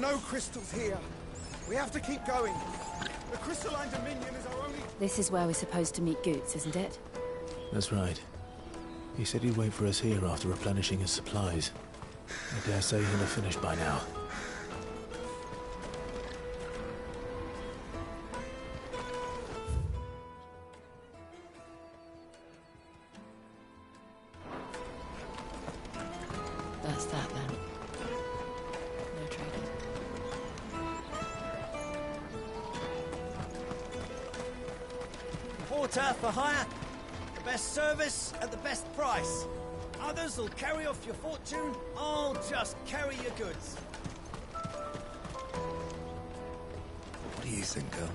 no crystals here. We have to keep going. The crystalline dominion is our only... This is where we're supposed to meet Goots, isn't it? That's right. He said he'd wait for us here after replenishing his supplies. I dare say he'll have finished by now. That's that then. No trading. Porter for hire. The best service at the best price. Others will carry off your fortune. I'll just carry your goods. What do you think, girl?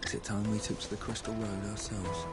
Is it time we took to the Crystal Road ourselves?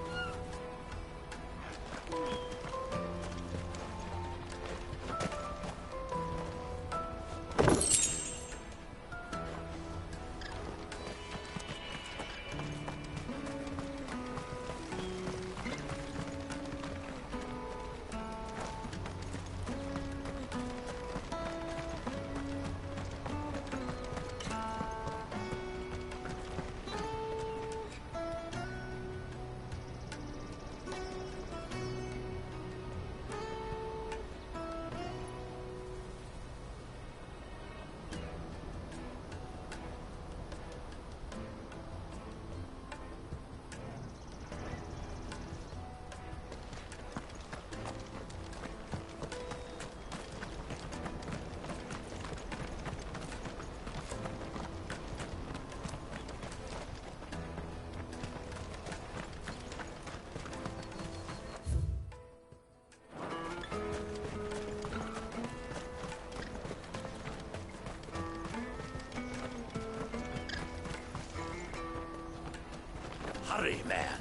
Hurry, man.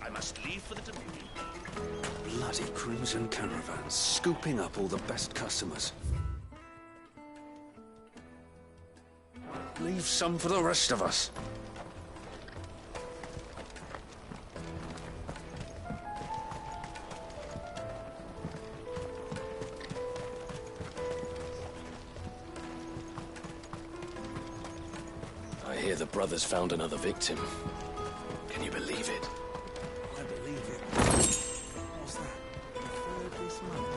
I must leave for the Dominion. Bloody crimson caravans, scooping up all the best customers. Leave some for the rest of us. I hear the brothers found another victim. Can you believe it? I believe it. What's that? The third this month?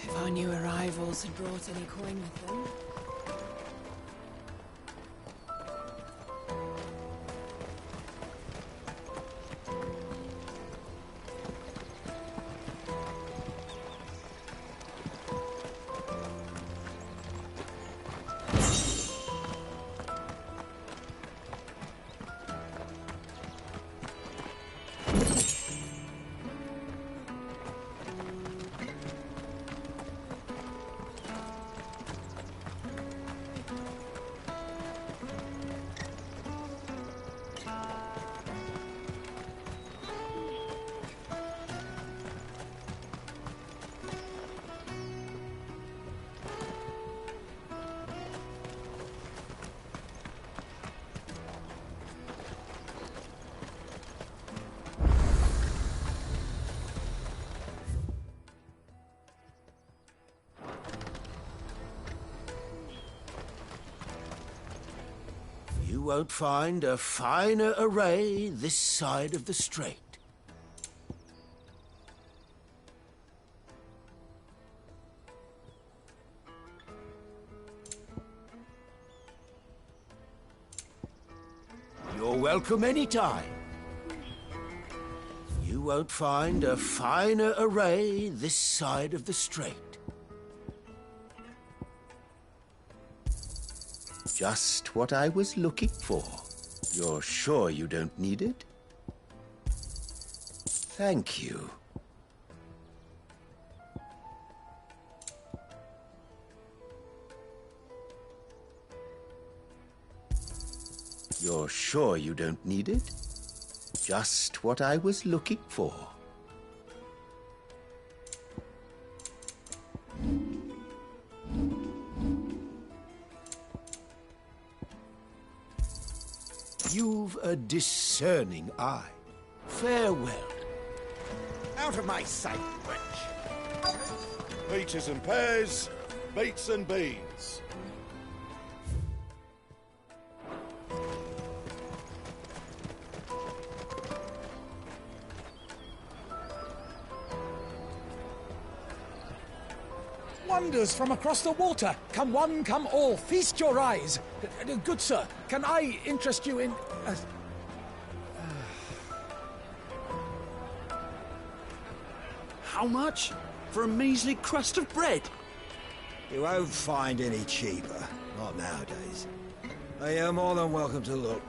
If our new arrivals had brought any coin with them. You won't find a finer array this side of the strait. You're welcome anytime. You won't find a finer array this side of the strait. Just what I was looking for. You're sure you don't need it? Thank you. You're sure you don't need it? Just what I was looking for. you've a discerning eye. Farewell. Out of my sight, wretch! Peaches and pears, beets and beans. Wonders from across the water. Come one, come all, feast your eyes. Good sir, can I interest you in... How much? For a measly crust of bread? You won't find any cheaper. Not nowadays. You're more than welcome to look.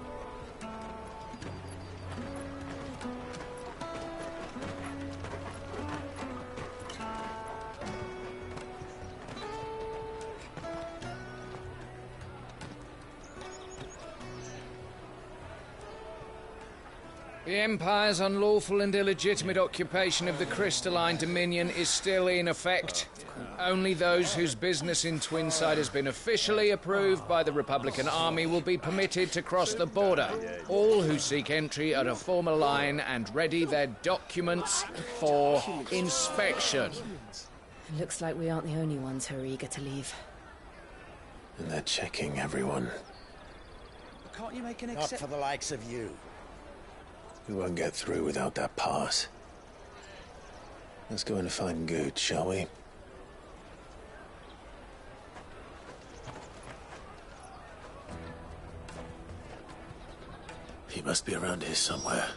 The Empire's unlawful and illegitimate occupation of the Crystalline Dominion is still in effect. Only those whose business in Twinside has been officially approved by the Republican Army will be permitted to cross the border. All who seek entry are to form a line and ready their documents for inspection. It looks like we aren't the only ones who are eager to leave. And they're checking everyone. Can't you make an Not for the likes of you. We won't get through without that pass. Let's go in and find Good, shall we? He must be around here somewhere.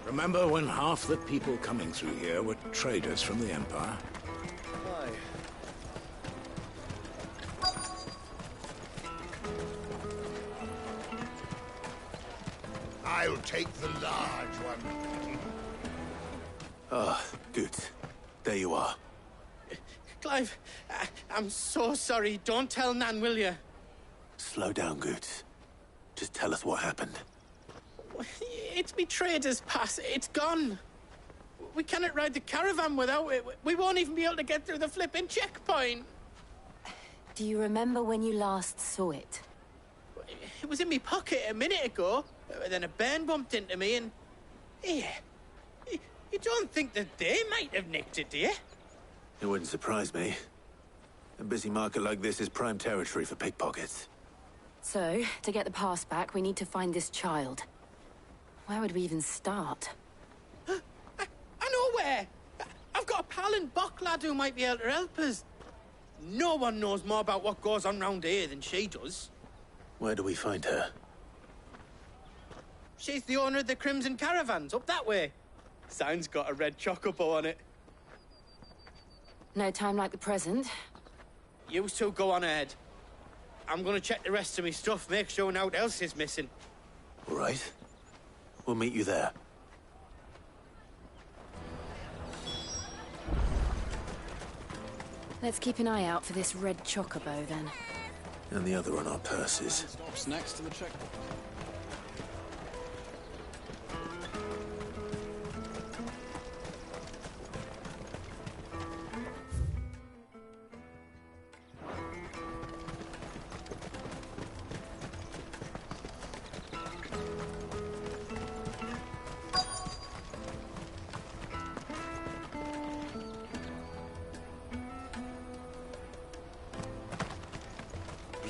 Remember when half the people coming through here were traders from the Empire? I'll take the large one. Ah, Good. There you are. Clive, I'm so sorry. Don't tell Nan, will you? Slow down, Good. Just tell us what happened. It's me trader's pass. It's gone. We cannot ride the caravan without it. We won't even be able to get through the flipping checkpoint. Do you remember when you last saw it? It was in my pocket a minute ago. Then a bairn bumped into me and... Yeah. You don't think that they might have nicked it, do you? It wouldn't surprise me. A busy market like this is prime territory for pickpockets. So, to get the pass back, we need to find this child. Where would we even start? I know where! I've got a pal in Bock lad who might be able to help us. No one knows more about what goes on round here than she does. Where do we find her? She's the owner of the Crimson Caravans, up that way. Sign's got a red chocobo on it. No time like the present. You two go on ahead. I'm gonna check the rest of my stuff, make sure naught else is missing. All right. We'll meet you there. Let's keep an eye out for this red chocobo, then. And the other on our purses. Stops next to the checkpoint.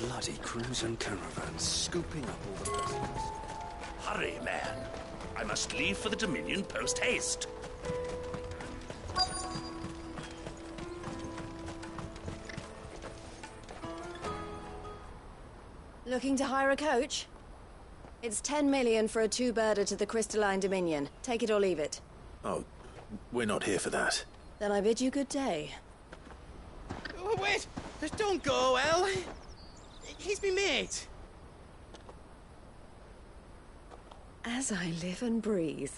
Bloody crimson caravans scooping up all the passengers. Hurry, man. I must leave for the Dominion post-haste. Looking to hire a coach? It's 10 million for a two-birder to the Crystalline Dominion. Take it or leave it. Oh, we're not here for that. Then I bid you good day. Oh, wait! Don't go, El. He's me mate. As I live and breathe.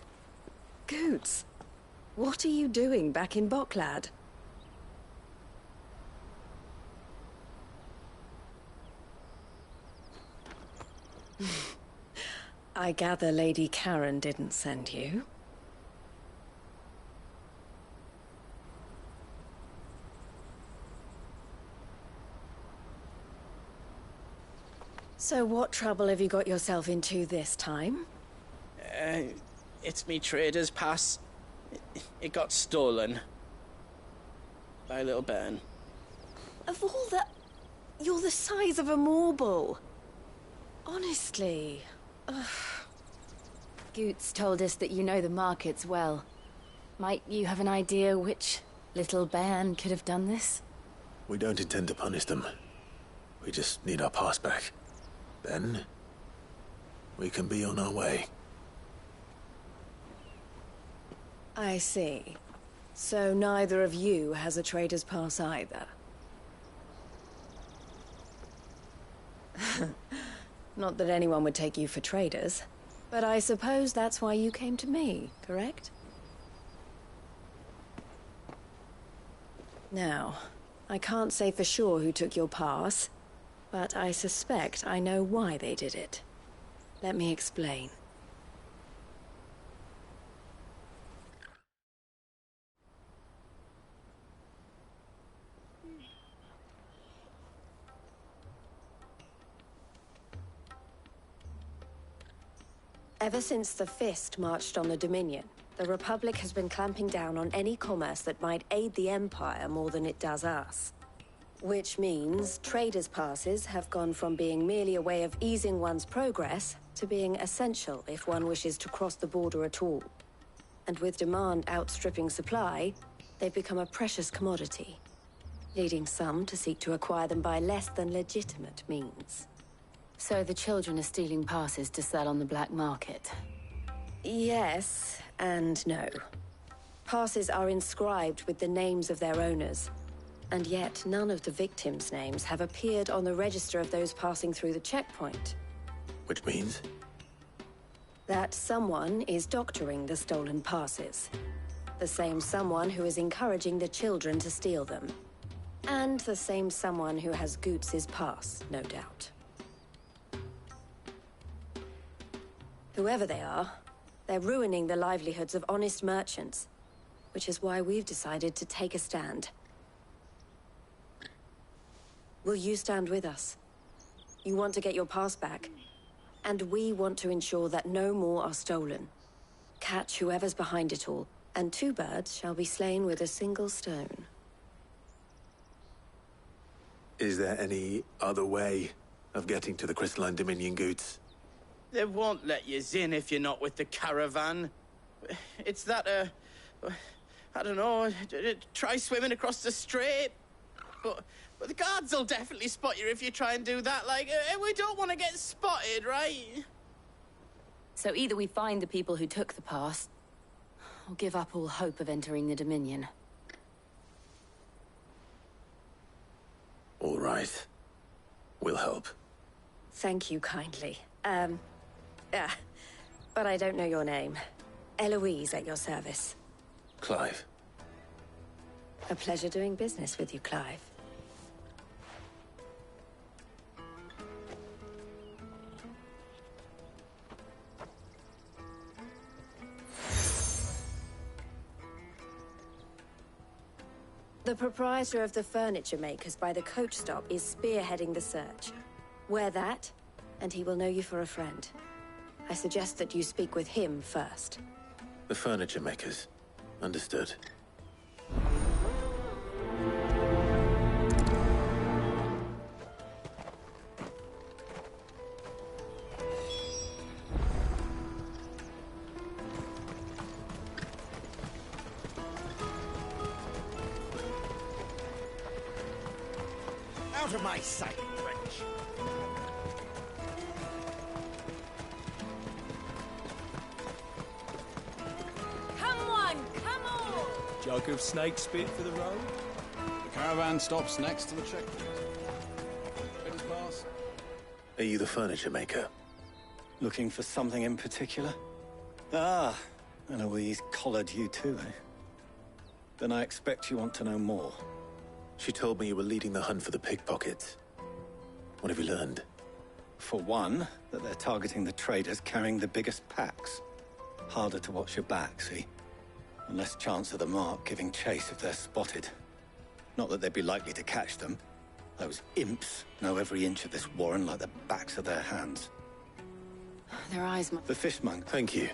Goots, what are you doing back in Bocklad? I gather Lady Karen didn't send you. So what trouble have you got yourself into this time? It's me trader's pass. It got stolen. By a little bairn. Of all the... You're the size of a marble. Honestly. Ugh. Goots told us that you know the markets well. Might you have an idea which little bairn could have done this? We don't intend to punish them. We just need our pass back. Then, we can be on our way. I see. So neither of you has a trader's pass either. Not that anyone would take you for traders, but I suppose that's why you came to me, correct? Now, I can't say for sure who took your pass, but I suspect I know why they did it. Let me explain. Ever since the Fist marched on the Dominion, the Republic has been clamping down on any commerce that might aid the Empire more than it does us. Which means traders' passes have gone from being merely a way of easing one's progress to being essential if one wishes to cross the border at all. And with demand outstripping supply, they've become a precious commodity, leading some to seek to acquire them by less than legitimate means. So the children are stealing passes to sell on the black market? Yes, and no. Passes are inscribed with the names of their owners, and yet none of the victims' names have appeared on the register of those passing through the checkpoint. Which means? That someone is doctoring the stolen passes. The same someone who is encouraging the children to steal them. And the same someone who has Goots' pass, no doubt. Whoever they are, they're ruining the livelihoods of honest merchants, which is why we've decided to take a stand. Will you stand with us? You want to get your pass back, and we want to ensure that no more are stolen. Catch whoever's behind it all, and 2 birds shall be slain with a single stone. Is there any other way of getting to the Crystalline Dominion, Goots? They won't let you in if you're not with the caravan. It's that, I don't know, try swimming across the strait. But the guards will definitely spot you if you try and do that. Like, we don't want to get spotted, right? So either we find the people who took the pass, or give up all hope of entering the Dominion. All right. We'll help. Thank you kindly. But I don't know your name. Eloise at your service. Clive. A pleasure doing business with you, Clive. The proprietor of the furniture makers by the coach stop is spearheading the search. Wear that, and he will know you for a friend. I suggest that you speak with him first. The furniture makers. Understood. Out of my sight, French. Jug of snake spit for the road? The caravan stops next to the checkpoint. Ready to pass? Are you the furniture maker? Looking for something in particular? Ah, Eloise collared you too, eh? Then I expect you want to know more. She told me you were leading the hunt for the pickpockets. What have you learned? For one, that they're targeting the traders carrying the biggest packs. Harder to watch your back, see? And less chance of the mark giving chase if they're spotted. Not that they'd be likely to catch them. Those imps know every inch of this warren like the backs of their hands. Their eyes might... The fishmonger. Thank you.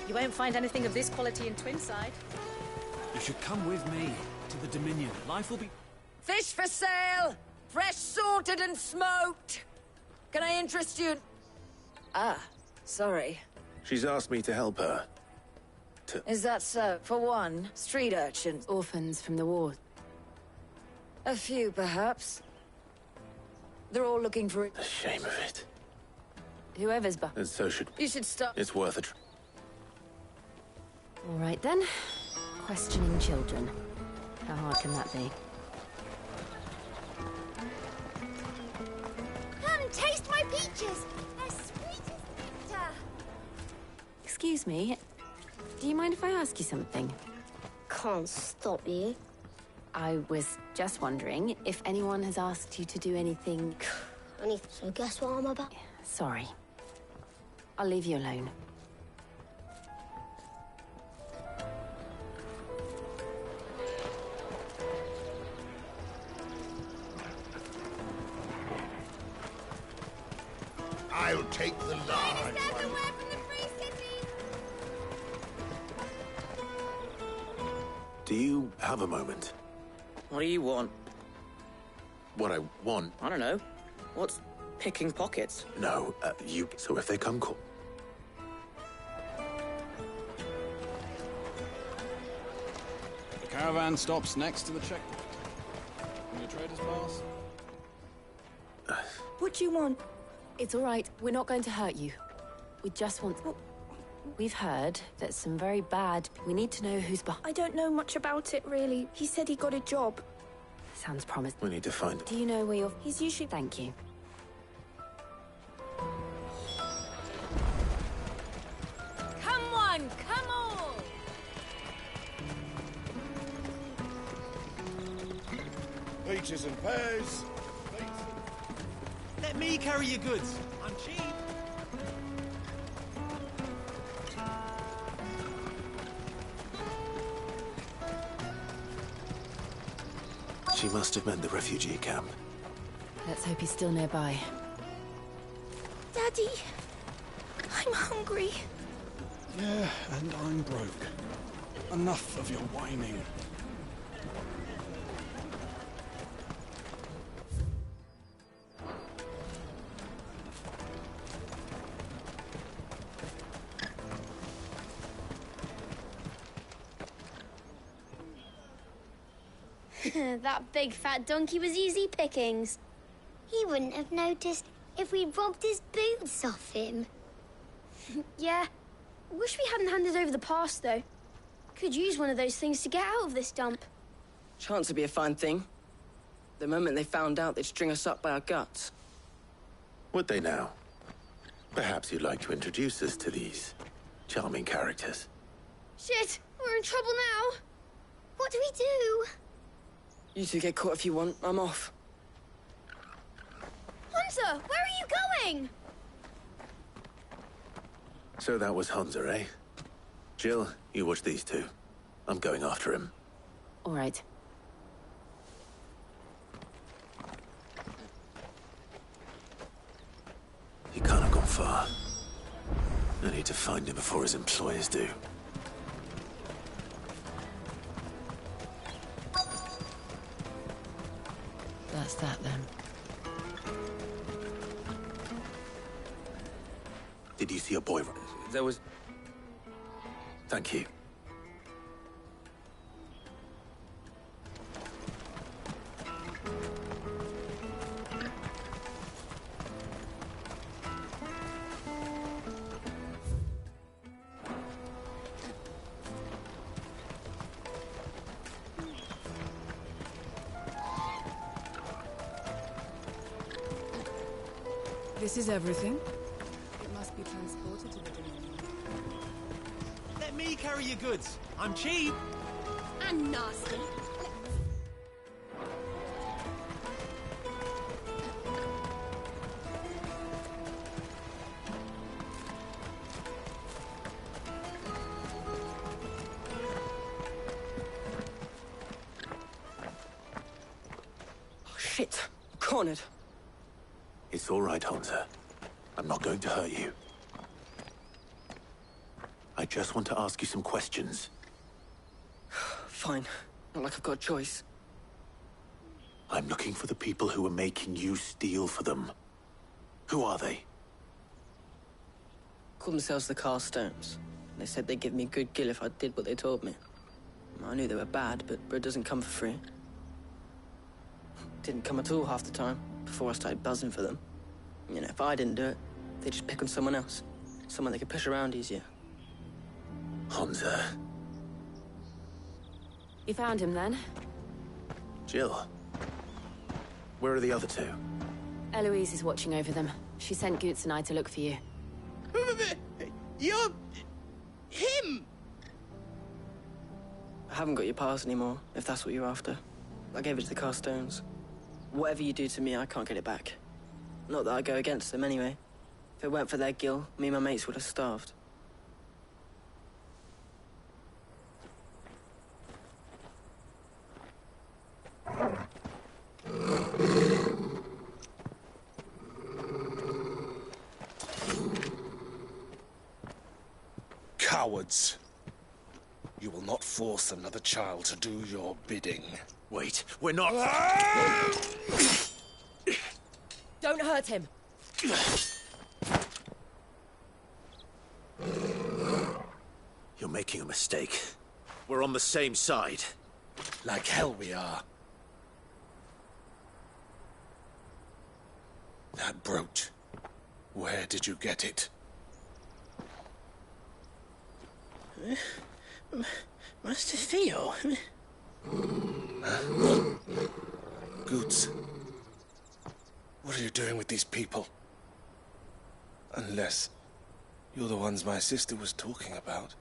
You won't find anything of this quality in Twinside. You should come with me to the Dominion. Life will be... Fish for sale! Fresh salted and smoked! Can I interest you? Ah, sorry. She's asked me to help her. Is that so? For one, street urchins. Orphans from the war. A few, perhaps. They're all looking for it. The shame of it. Whoever's behind. And so should... You should stop. It's worth a try. All right, then. Questioning children. How hard can that be? Come, taste my peaches! They're sweet as nectar! Excuse me. Do you mind if I ask you something? Can't stop you. I was just wondering if anyone has asked you to do anything... So guess what I'm about? Sorry. I'll leave you alone. I'll take the large one. Do you have a moment? What do you want? What I want? I don't know. What's picking pockets? No, you... So if they come call... The caravan stops next to the checkpoint. Your traders pass? What do you want? It's all right. We're not going to hurt you. We just want... We've heard that some very bad... We need to know who's behind... I don't know much about it, really. He said he got a job. Sounds promising. We need to find him. Do you know where you're... He's usually... Thank you. Come on, come on! Peaches and pears. Let me carry your goods. I'm cheap. She must have meant the refugee camp. Let's hope he's still nearby. Daddy, I'm hungry. Yeah, and I'm broke. Enough of your whining. That big fat donkey was easy pickings. He wouldn't have noticed if we robbed his boots off him. Yeah. Wish we hadn't handed over the pass, though. Could use one of those things to get out of this dump. Chance would be a fine thing. The moment they found out, they'd string us up by our guts. Would they now? Perhaps you'd like to introduce us to these charming characters. Shit, we're in trouble now. What do we do? You two get caught if you want. I'm off. Hunter, where are you going? So that was Hunter, eh? Jill, you watch these two. I'm going after him. All right. He can't have gone far. I need to find him before his employers do. That's that, then. Did you see a boy? There was... Thank you. This is everything? It must be transported to the Dominion. Let me carry your goods. I'm cheap. And nasty. Shit. Cornered. It's all right, Hansa. I'm not going to hurt you. I just want to ask you some questions. Fine. Not like I've got a choice. I'm looking for the people who are making you steal for them. Who are they? Call themselves the Carstones. They said they'd give me good gill if I did what they told me. I knew they were bad, but bread doesn't come for free. Didn't come at all half the time, before I started buzzing for them. You know, if I didn't do it, they'd just pick on someone else. Someone they could push around easier. Hansa. You found him, then? Jill. Where are the other two? Eloise is watching over them. She sent Goots and I to look for you. You're... him! I haven't got your pass anymore, if that's what you're after. I gave it to the Carstones. Whatever you do to me, I can't get it back. Not that I go against them, anyway. If it weren't for their gill, me and my mates would have starved. Cowards. You will not force another child to do your bidding. Wait, we're not... Don't hurt him. You're making a mistake. We're on the same side. Like hell we are. That brooch. Where did you get it? Master Theo? Goots. What are you doing with these people? Unless you're the ones my sister was talking about.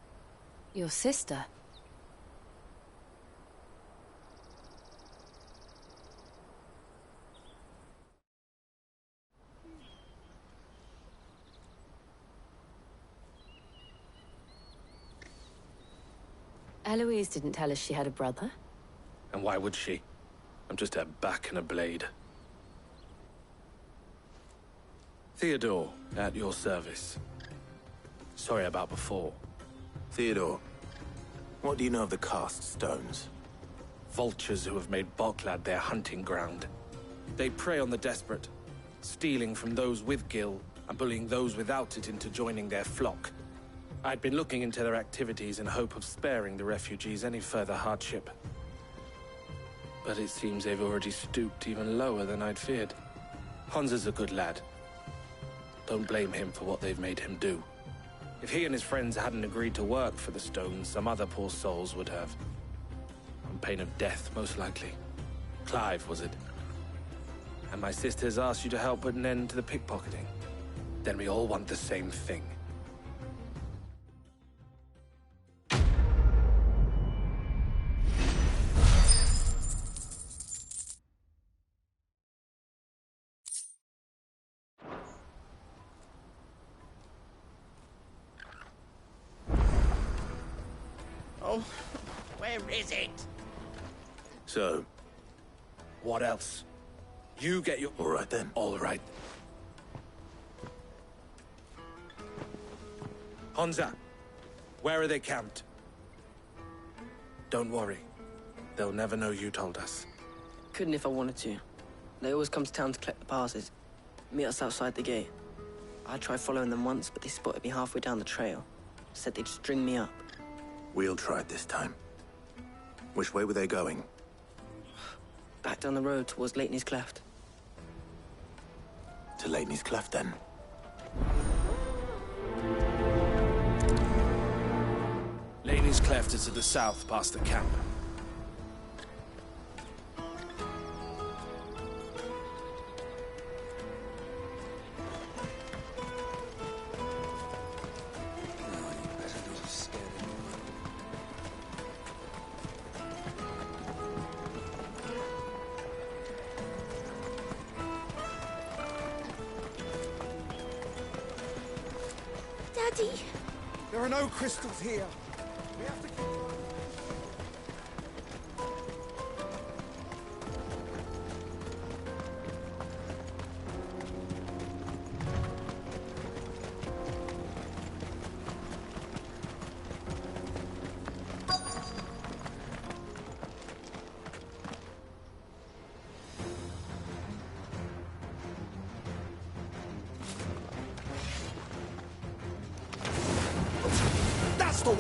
Your sister? Eloise didn't tell us she had a brother. And why would she? I'm just her back and a blade. Theodore, at your service. Sorry about before. Theodore, what do you know of the Cast Stones? Vultures who have made Boklad their hunting ground. They prey on the desperate, stealing from those with gil and bullying those without it into joining their flock. I'd been looking into their activities in hope of sparing the refugees any further hardship. But it seems they've already stooped even lower than I'd feared. Hansa's a good lad. Don't blame him for what they've made him do. If he and his friends hadn't agreed to work for the Stones, some other poor souls would have. On pain of death, most likely. Clive, was it? And my sisters asked you to help put an end to the pickpocketing. Then we all want the same thing. Oh, where is it? So? What else? You get your... All right, then. All right. Hansa, where are they camped? Don't worry. They'll never know you told us. Couldn't if I wanted to. They always come to town to collect the passes. Meet us outside the gate. I tried following them once, but they spotted me halfway down the trail. Said they'd string me up. We'll try it this time. Which way were they going? Back down the road towards Leighton's Cleft. To Leighton's Cleft, then. Leighton's Cleft is to the south, past the camp. Daddy! There are no crystals here. We have to keep going.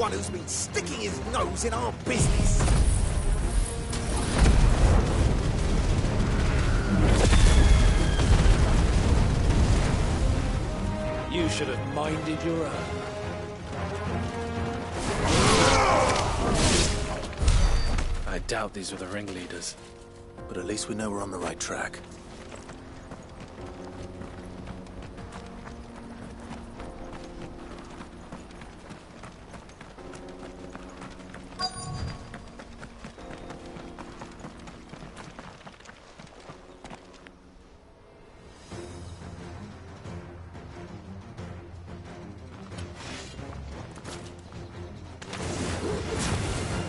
one who's been sticking his nose in our business. You should have minded your own. I doubt these were the ringleaders. But at least we know we're on the right track.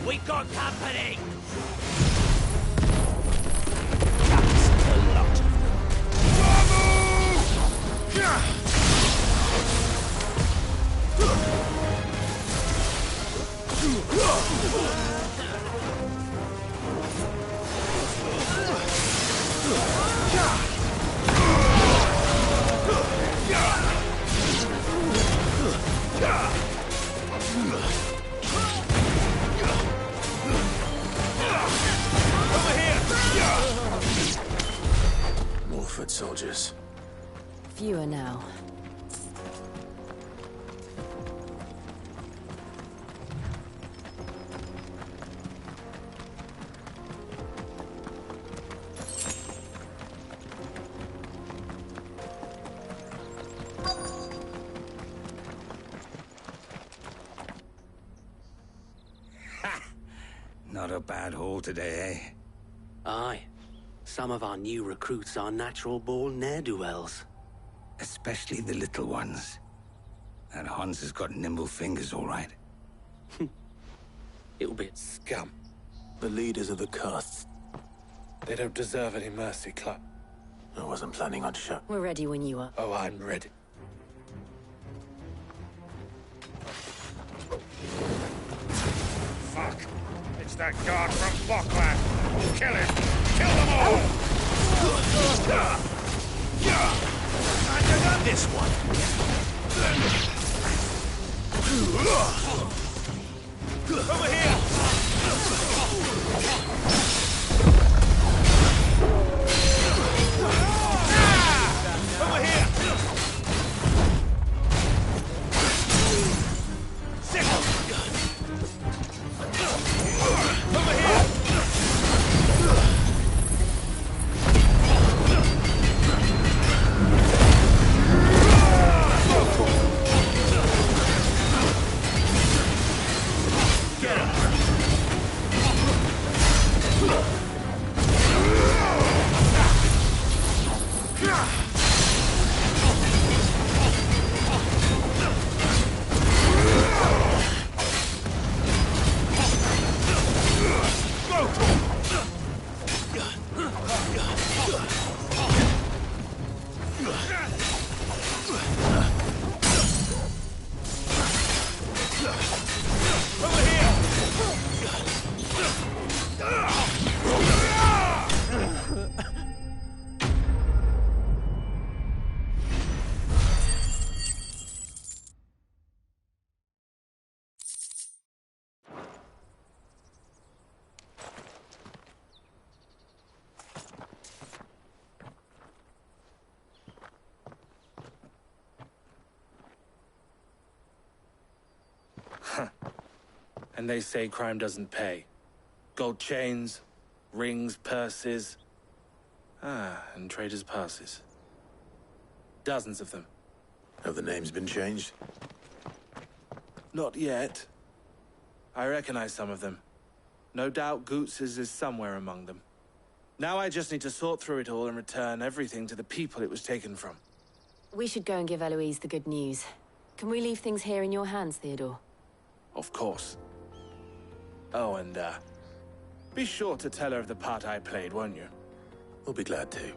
We got company! More foot soldiers. Fewer now. Not a bad haul today, eh? Aye. Some of our new recruits are natural-born ne'er-do-wells. Especially the little ones. That Hans has got nimble fingers, all right. It'll be scum. The leaders of the castes. They don't deserve any mercy, Club. I wasn't planning on shut. We're ready when you are. Oh, I'm ready. Fuck! It's that guard from Bokland! Kill him! Kill them all! I can have this one! Over here! Over here! Sickle! Over here! Get him! And they say crime doesn't pay. Gold chains, rings, purses. And traders' passes. Dozens of them. Have the names been changed? Not yet. I recognize some of them. No doubt Goots's is somewhere among them. Now I just need to sort through it all and return everything to the people it was taken from. We should go and give Eloise the good news. Can we leave things here in your hands, Theodore? Of course. Oh, and, be sure to tell her of the part I played, won't you? We'll be glad to.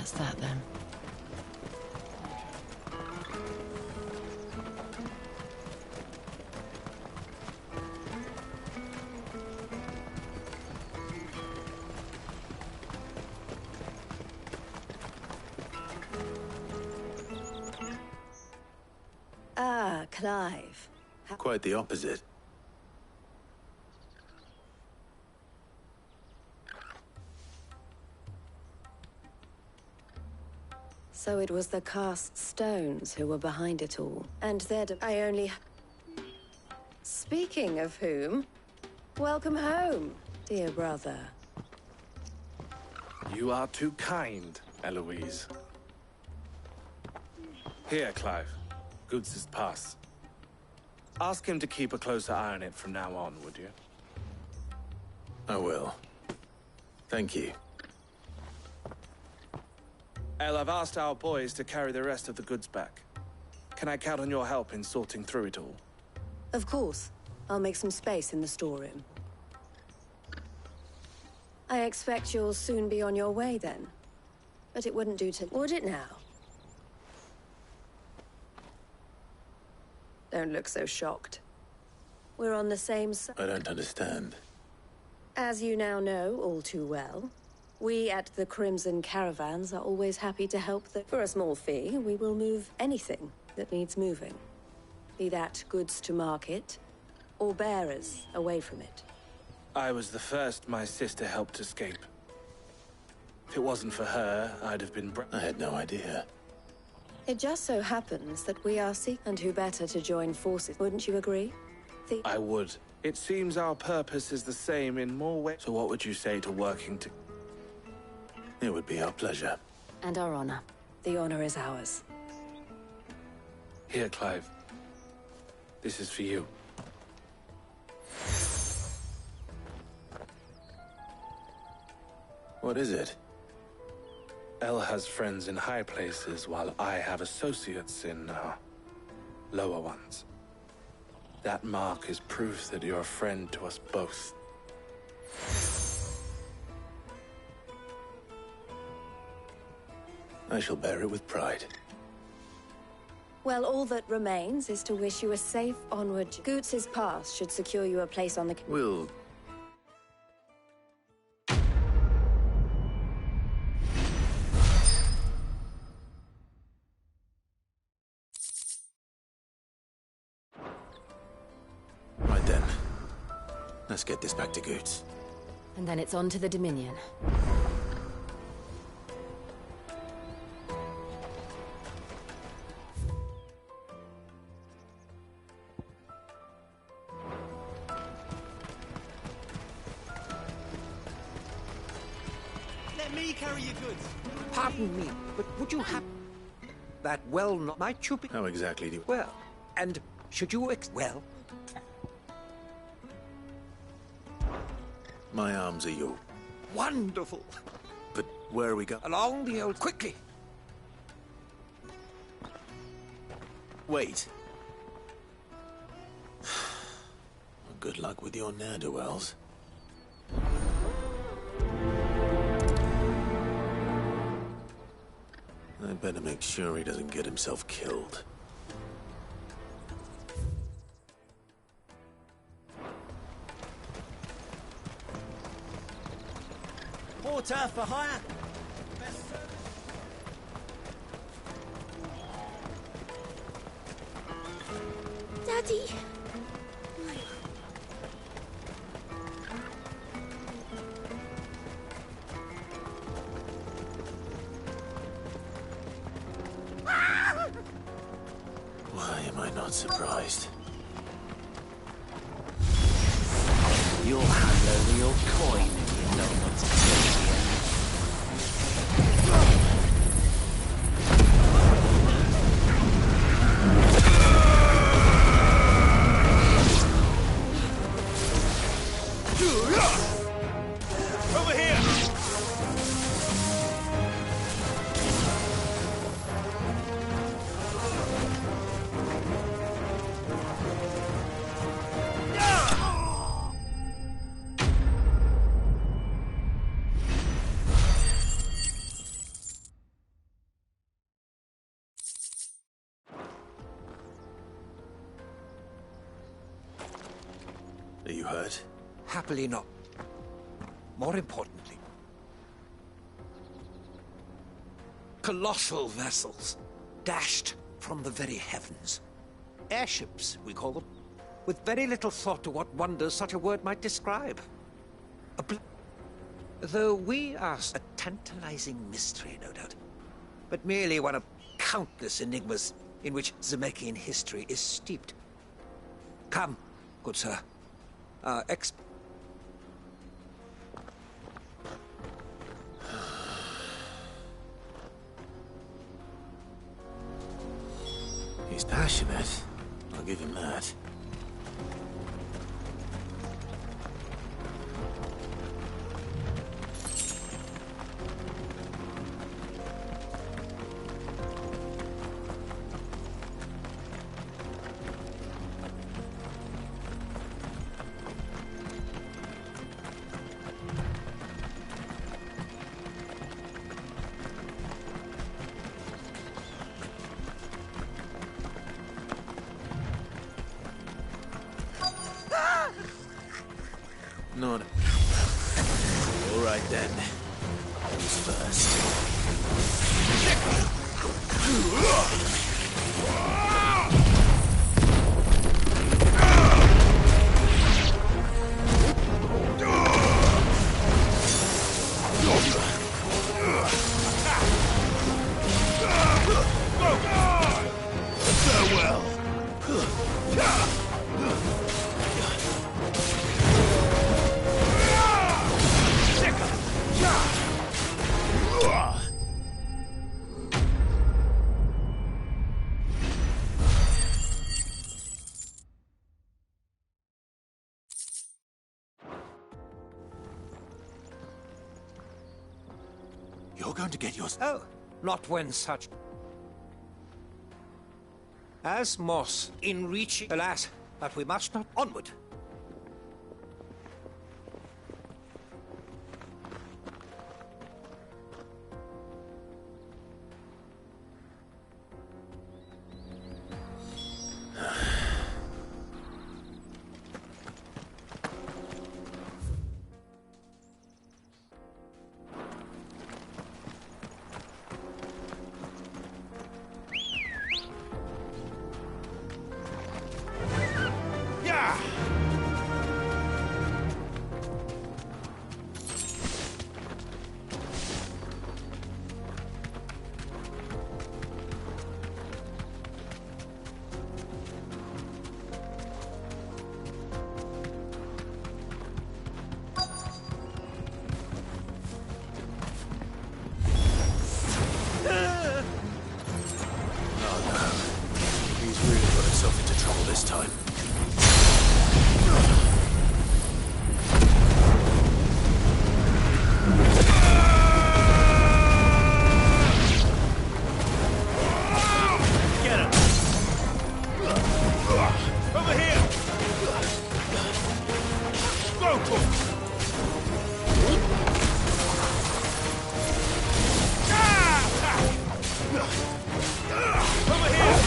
What's that then? Ah, Clive. Quite the opposite. So it was the cast stones who were behind it all. And I only... Speaking of whom, welcome home, dear brother. You are too kind, Eloise. Here, Clive. Goods' pass. Ask him to keep a closer eye on it from now on, would you? I will. Thank you. El, I've asked our boys to carry the rest of the goods back. Can I count on your help in sorting through it all? Of course. I'll make some space in the storeroom. I expect you'll soon be on your way then. But it wouldn't do to... Would it now? Don't look so shocked. We're on the same side. I don't understand. As you now know all too well, we at the Crimson Caravans are always happy to help For a small fee, we will move anything that needs moving. Be that goods to market, or bearers away from it. I was the first my sister helped escape. If it wasn't for her, I'd have been... I had no idea. It just so happens that we are and who better to join forces, wouldn't you agree? I would. It seems our purpose is the same in more ways. So what would you say to working to... It would be our pleasure. And our honor. The honor is ours. Here, Clive. This is for you. What is it? El has friends in high places, while I have associates in, lower ones. That mark is proof that you're a friend to us both. I shall bear it with pride. Well, all that remains is to wish you a safe onward. Goots' pass should secure you a place on the... We'll... Right then. Let's get this back to Goots. And then it's on to the Dominion. Let me carry your goods. Pardon me, but would you have... That well not... Might you be... How exactly do you... Well, and should you well... My arms are yours. Wonderful. But where are we going? Along the old... Quickly! Wait. Good luck with your ne'er-do-wells. I'd better make sure he doesn't get himself killed. Porter for hire. Daddy. Why am I not surprised? You'll hand over your coin if you know what's here. Over here! hurt? Happily not. More importantly, colossal vessels, dashed from the very heavens. Airships, we call them, with very little thought to what wonders such a word might describe. Though we are a tantalizing mystery, no doubt, but merely one of countless enigmas in which Zemeckis history is steeped. Come, good sir. Our He's passionate. I'll give him that. Not. All right then. Who's first? Farewell. You're going to get yours. Oh, not when such. As Moss, in reaching. Alas, but we must not. Onward. This time. Get him! Over here! Go for it! Over here!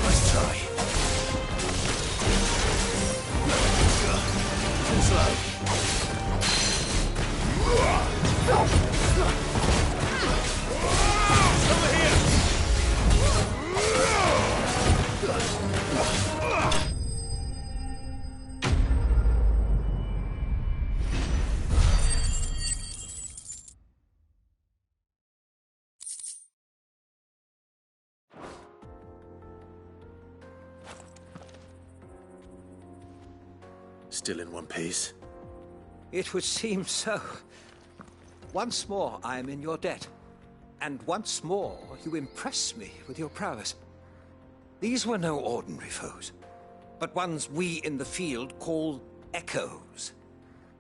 Nice try. Too slow. Over here! Still in one piece? It would seem so. Once more I am in your debt. And once more you impress me with your prowess. These were no ordinary foes, but ones we in the field call echoes.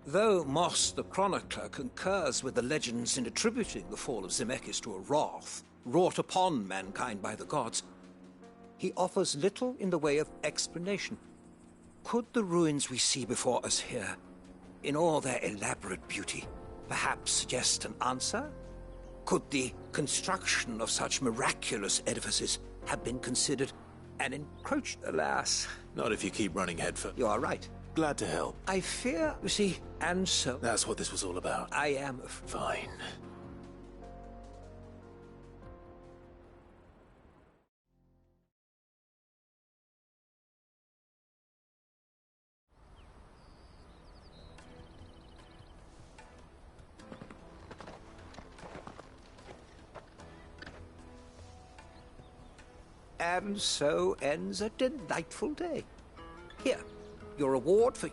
Though Moss the Chronicler concurs with the legends in attributing the fall of Zemeckis to a wrath wrought upon mankind by the gods, he offers little in the way of explanation. Could the ruins we see before us here, in all their elaborate beauty, perhaps suggest an answer? Could the construction of such miraculous edifices have been considered an encroachment? Alas. Not if you keep running headfirst. You are right. Glad to help. I fear, you see, and so... That's what this was all about. I am... Fine. And so ends a delightful day. Here, your reward for...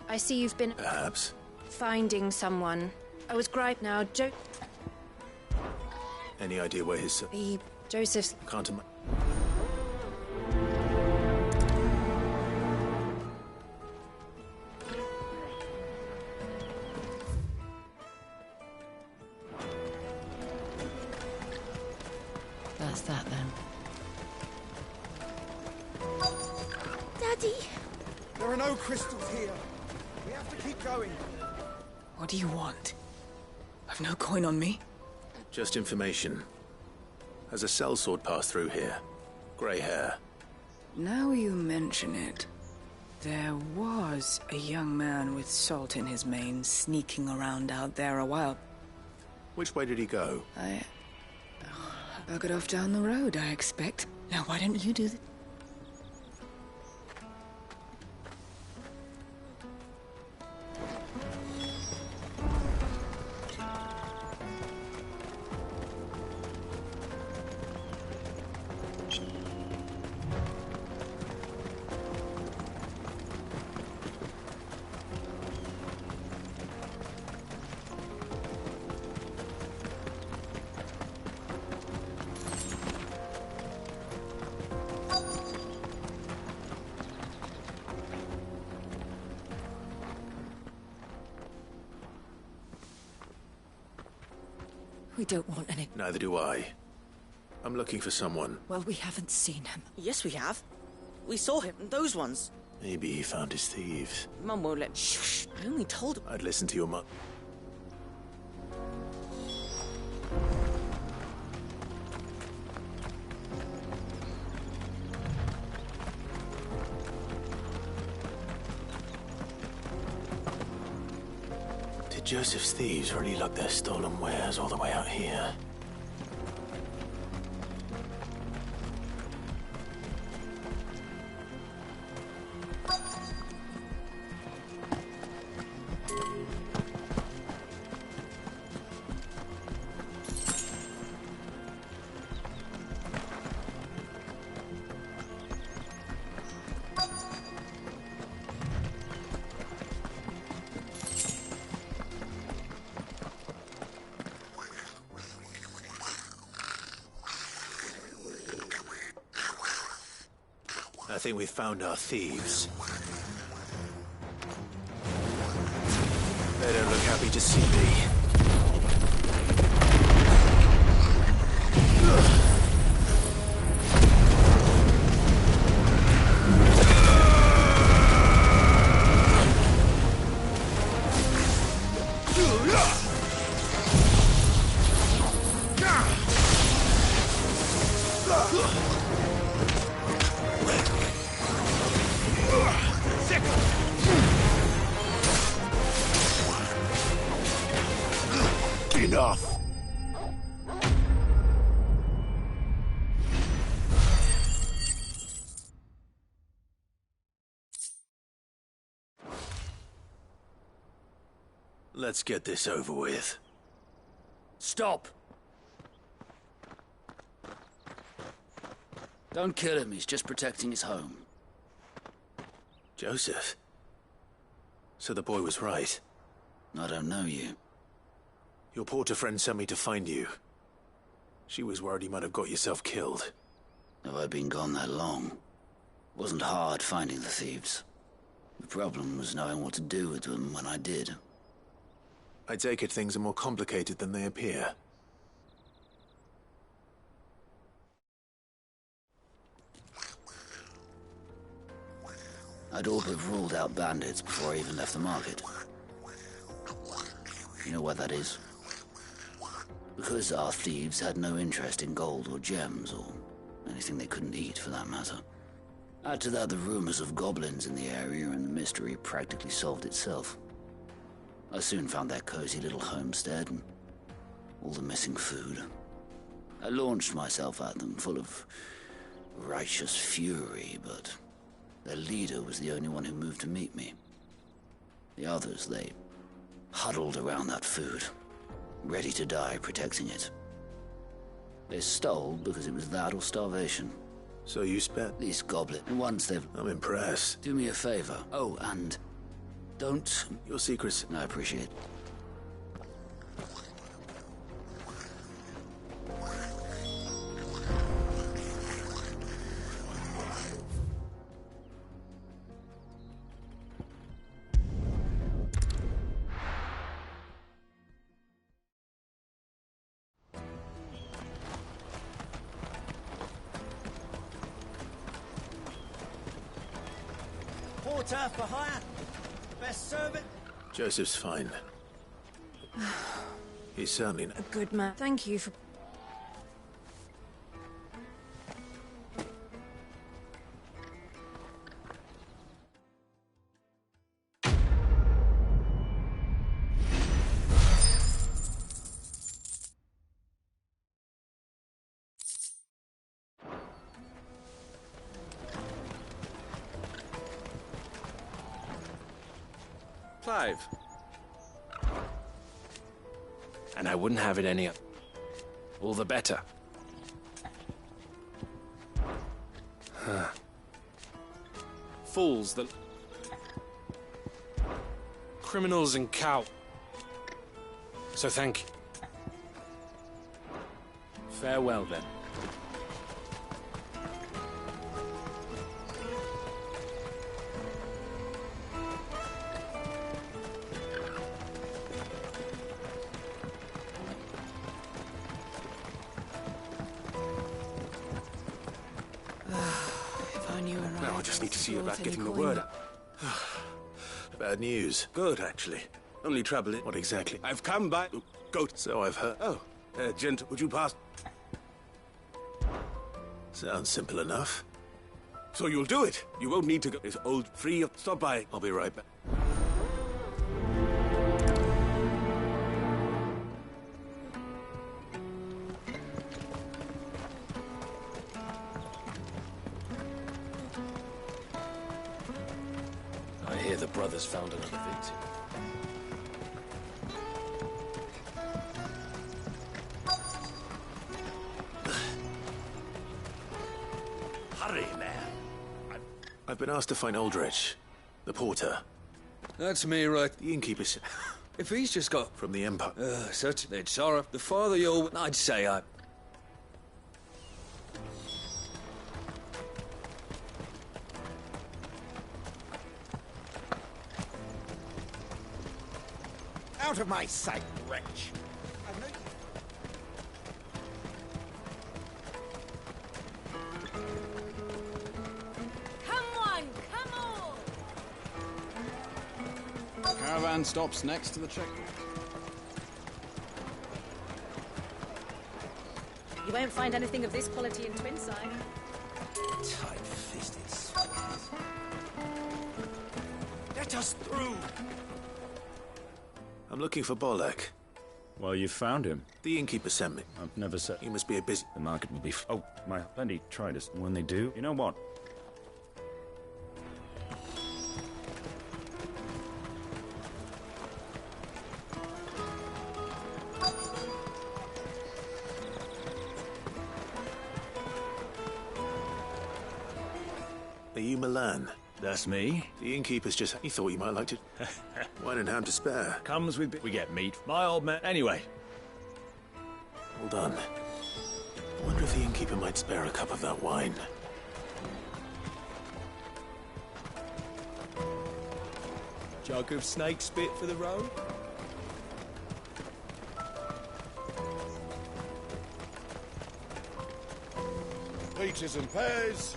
I see you've been... Perhaps. Finding someone. I was gripe now, Any idea where his... Joseph's... Can't imagine. That's that then. Daddy! There are no crystals here. We have to keep going. What do you want? I've no coin on me. Just information. Has a sellsword passed through here? Grey hair. Now you mention it, there was a young man with salt in his mane sneaking around out there a while. Which way did he go? I buggered off down the road, I expect. Now why don't you do the... We don't want any... Neither do I. I'm looking for someone. Well, we haven't seen him. Yes, we have. We saw him, those ones. Maybe he found his thieves. Mum won't let... Shh! I only told him... I'd listen to your mum. Did Joseph's thieves really lug their stolen wares all the way out here? I think we've found our thieves. They don't look happy to see me. Enough! Let's get this over with. Stop! Don't kill him, he's just protecting his home. Joseph? So the boy was right. I don't know you. Your porter friend sent me to find you. She was worried you might have got yourself killed. Have I been gone that long? Wasn't hard finding the thieves. The problem was knowing what to do with them when I did. I take it things are more complicated than they appear. I'd all but ruled out bandits before I even left the market. You know why that is? Because our thieves had no interest in gold or gems, or anything they couldn't eat for that matter. Add to that the rumors of goblins in the area, and the mystery practically solved itself. I soon found their cozy little homestead, and all the missing food. I launched myself at them, full of righteous fury, but their leader was the only one who moved to meet me. The others, they huddled around that food, ready to die protecting it. They stole because it was that or starvation. So you spent? These goblins, and once they've... I'm impressed. Do me a favor. Oh, and don't... Your secrets. I appreciate it. Porter for hire. Best servant. Joseph's fine. He's certainly A good man. Thank you for... Clive. And I wouldn't have it any other. All the better. Huh. Fools that... Criminals and cow. So thank you. Farewell, then. Now I just need to see about getting the word out. Bad news. Good, actually. Only trouble is... What exactly? I've come by... Goat. So I've heard. Oh, gent, would you pass... Sounds simple enough. So you'll do it. You won't need to go... It's old free... Stop by. I'll be right back. I hear the brothers found another victim. Hurry, man. I've been asked to find Aldrich, the porter. That's me, right? The innkeeper's... If he's just got... From the Empire. Such... It's sorrow. The father you're... I'd say I... Out of my sight, wretch! Come on, come on! Caravan stops next to the checkpoint. You won't find anything of this quality in Twinside. Tight-fisted spies. Let us through! I'm looking for Bolek. Well, you found him. The innkeeper sent me. I've never said... He must be a busy... The market will be... Oh, my plenty tried us. When they do, you know what? Are you Milan? That's me. The innkeeper's just... He thought you might like to... Wine and ham to spare. Comes with... We get meat. My old man... Anyway. Well done. I wonder if the innkeeper might spare a cup of that wine. Jug of snake spit for the road? Peaches and pears.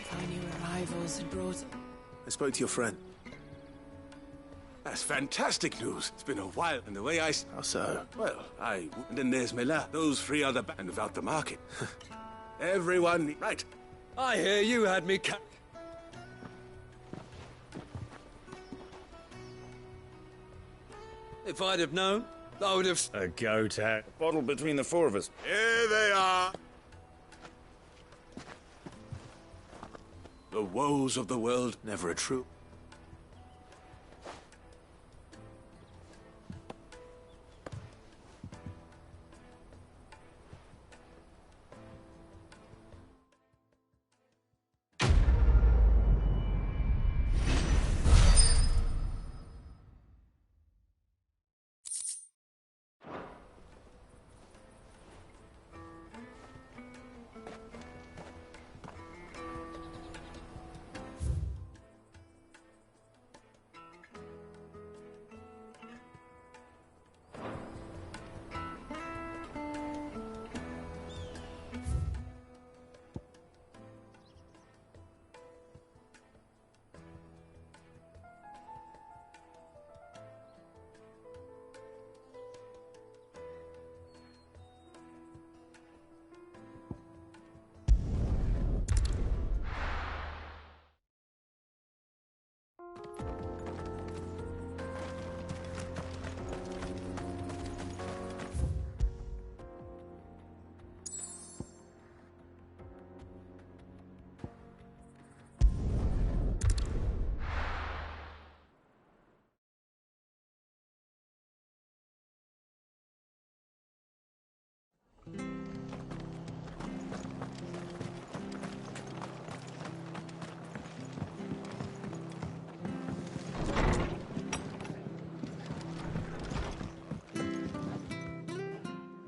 If I knew arrivals had brought... I spoke to your friend. That's fantastic news. It's been a while, and the way I... How so? Well, and then there's Miller. Those three other... And without the market. Everyone... Right. I hear you had me If I'd have known, I would have... A goat hat. A bottle between the four of us. Here they are. The woes of the world. Never a true...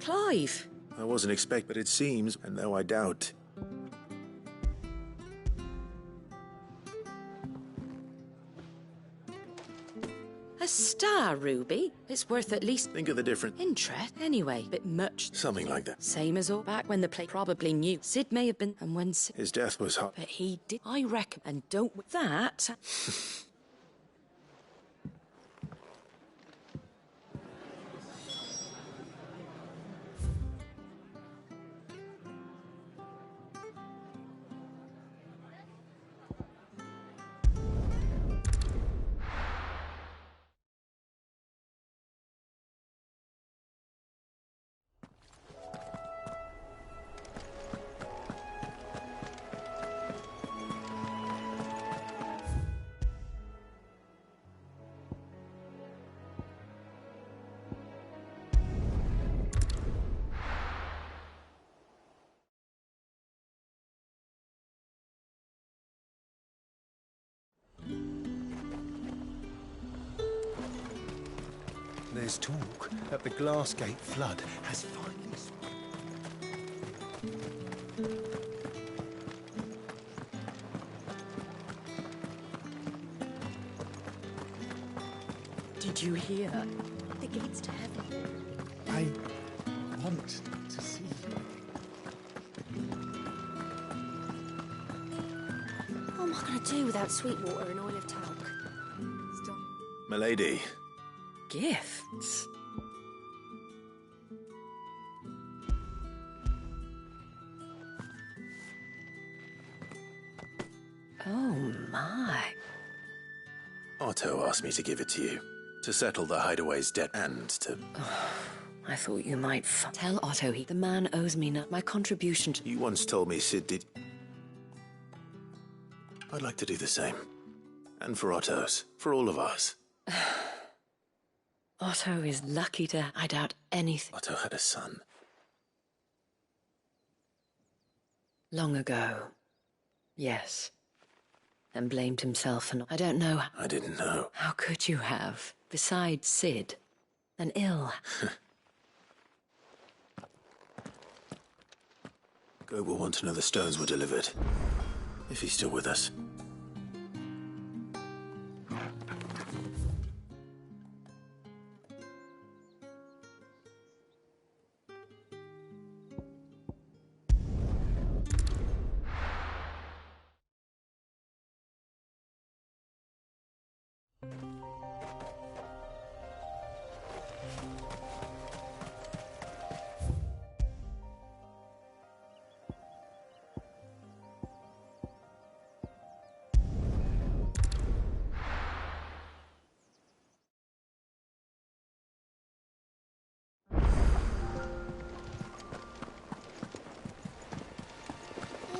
Clive! I wasn't expecting, but it seems, and though I doubt... A star, Ruby. It's worth at least... Think of the difference. Interest. Anyway, bit much. Something like that. Same as all back when the play probably knew. Sid may have been... And when Sid... His death was hot. But he did, I reckon. And don't... That... There's talk that the Glassgate flood has finally... Did you hear? The gates to heaven. I want to see you. What am I going to do without sweet water and oil of talc? Milady. Gifts? Oh, my. Otto asked me to give it to you. To settle the hideaway's debt and to... I thought you might tell Otto the man owes me my contribution to... You once told me Sid did... I'd like to do the same. And for Otto's. For all of us. Otto is lucky to hide out anything. Otto had a son. Long ago. Yes. And blamed himself and I don't know. I didn't know. How could you have? Besides Sid. An ill. Goat will want to know the stones were delivered. If he's still with us.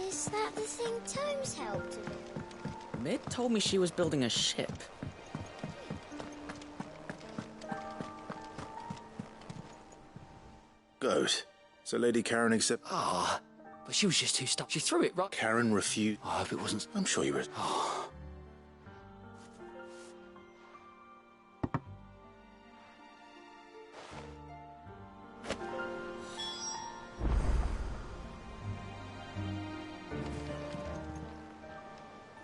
Is that the thing Tomes helped her with? Mid told me she was building a ship. Goat. So Lady Karen accept... Ah, but she was just too stuck. She threw it right... Karen refused... I hope it wasn't... I'm sure you were...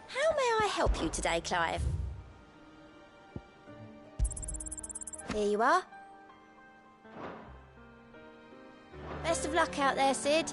How may I help you today, Clive? Here you are. Best of luck out there, Sid.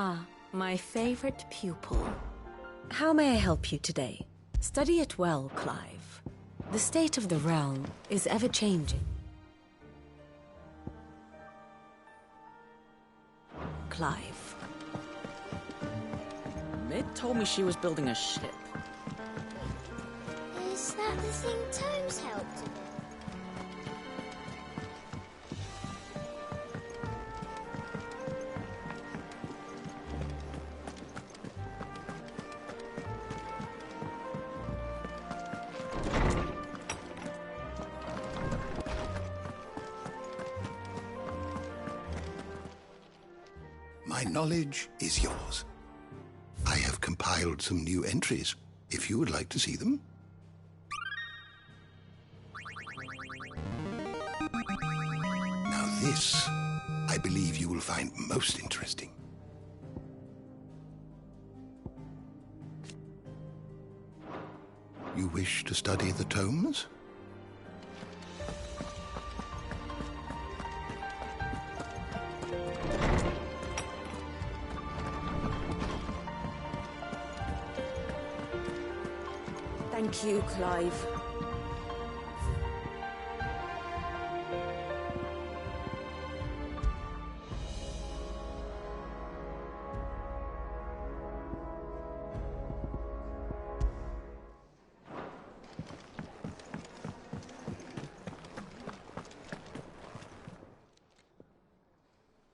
Ah, my favorite pupil. How may I help you today? Study it well, Clive. The state of the realm is ever-changing. Clive. Mid told me she was building a ship. Is that the thing Tomes helped with? My knowledge is yours. I have compiled some new entries, if you would like to see them. Now this, I believe you will find most interesting. You wish to study the tomes? Thank you, Clive.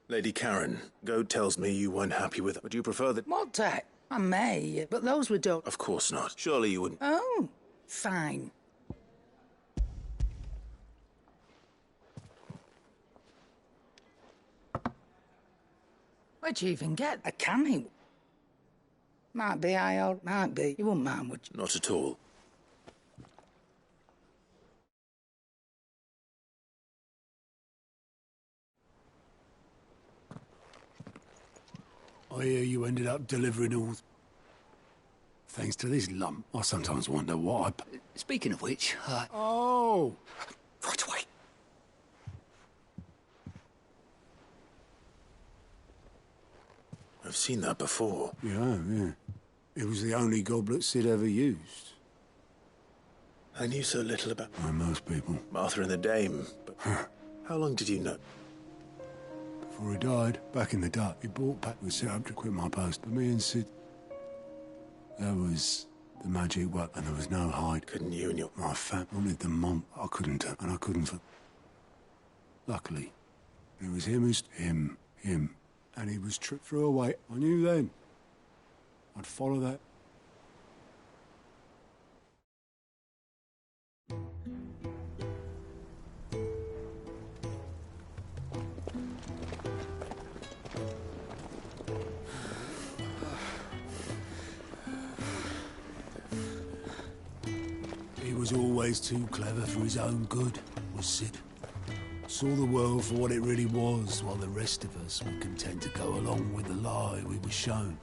Lady Karen, Goad tells me you weren't happy with it. Would you prefer that? What that? I may, but those were done. Of course not. Surely you wouldn't. Oh, fine. Where'd you even get a canny? Might be, might be. You wouldn't mind, would you? Not at all. I hear you ended up delivering all... Thanks to this lump, I sometimes wonder what I... Speaking of which, Oh! right away. I've seen that before. Yeah. It was the only goblet Sid ever used. I knew so little about... Like most people. Martha and the Dame, but how long did you know? Before he died, back in the dark, he bought Pat was set up to quit my post. But me and Sid... That was the magic work, and there was no hide. Couldn't you and your... My fat wanted the monk. I couldn't, and I couldn't for... Luckily, it was him. And he was tripped through a way. I knew then. I'd follow that. He was always too clever for his own good, was Sid. Saw the world for what it really was, while the rest of us were content to go along with the lie we were shown.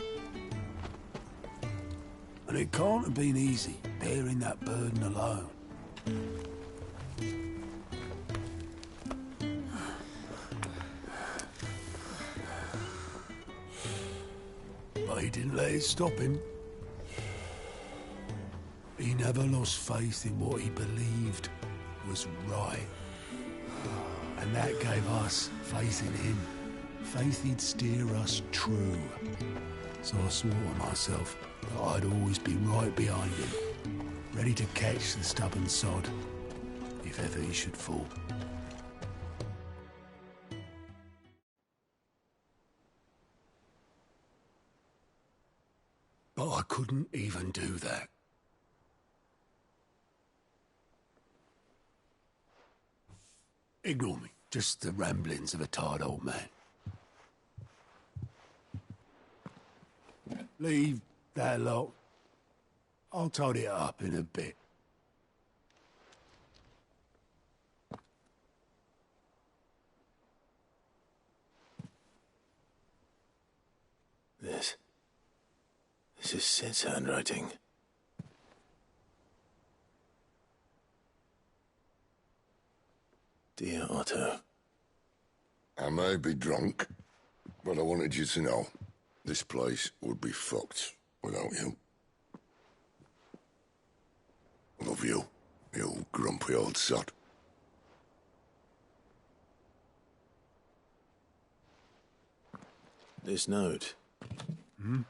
And it can't have been easy, bearing that burden alone. But he didn't let it stop him. He never lost faith in what he believed was right. And that gave us faith in him. Faith he'd steer us true. So I swore to myself that I'd always be right behind him, ready to catch the stubborn sod, if ever he should fall. But I couldn't even do that. Ignore me. Just the ramblings of a tired old man. Leave that lot. I'll tidy it up in a bit. This is Sid's handwriting. Dear Otto. I may be drunk, but I wanted you to know. This place would be fucked without you. Love you, you grumpy old sod. This note. Hmm?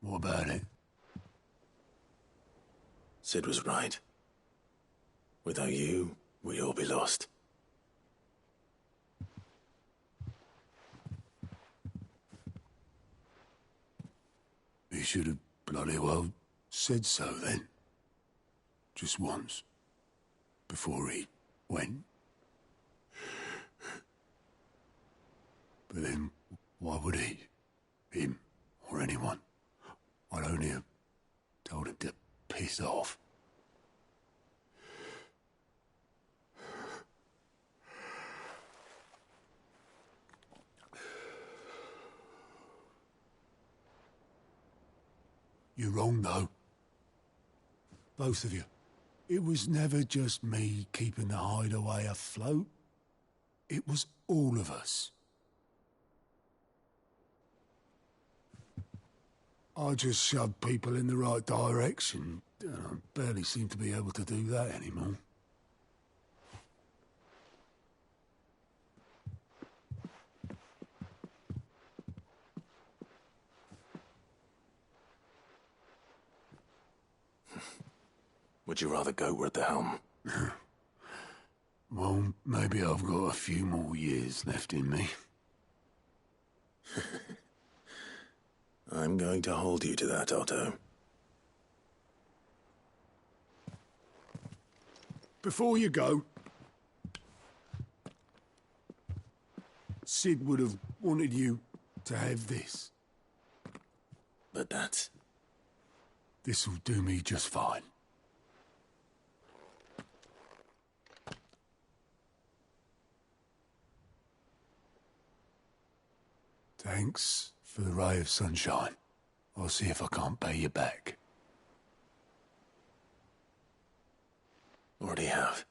What about it? Sid was right. Without you, we'd all be lost. He should have bloody well said so then. Just once. Before he went. But then, why would he? Him, or anyone? I'd only have told him to piss off. You're wrong, though. Both of you. It was never just me keeping the hideaway afloat. It was all of us. I just shoved people in the right direction, and I barely seem to be able to do that anymore. Would you rather go at the helm? Well, maybe I've got a few more years left in me. I'm going to hold you to that, Otto. Before you go, Sid would have wanted you to have this. But that's... This'll do me just fine. Thanks for the ray of sunshine. I'll see if I can't pay you back. Already have.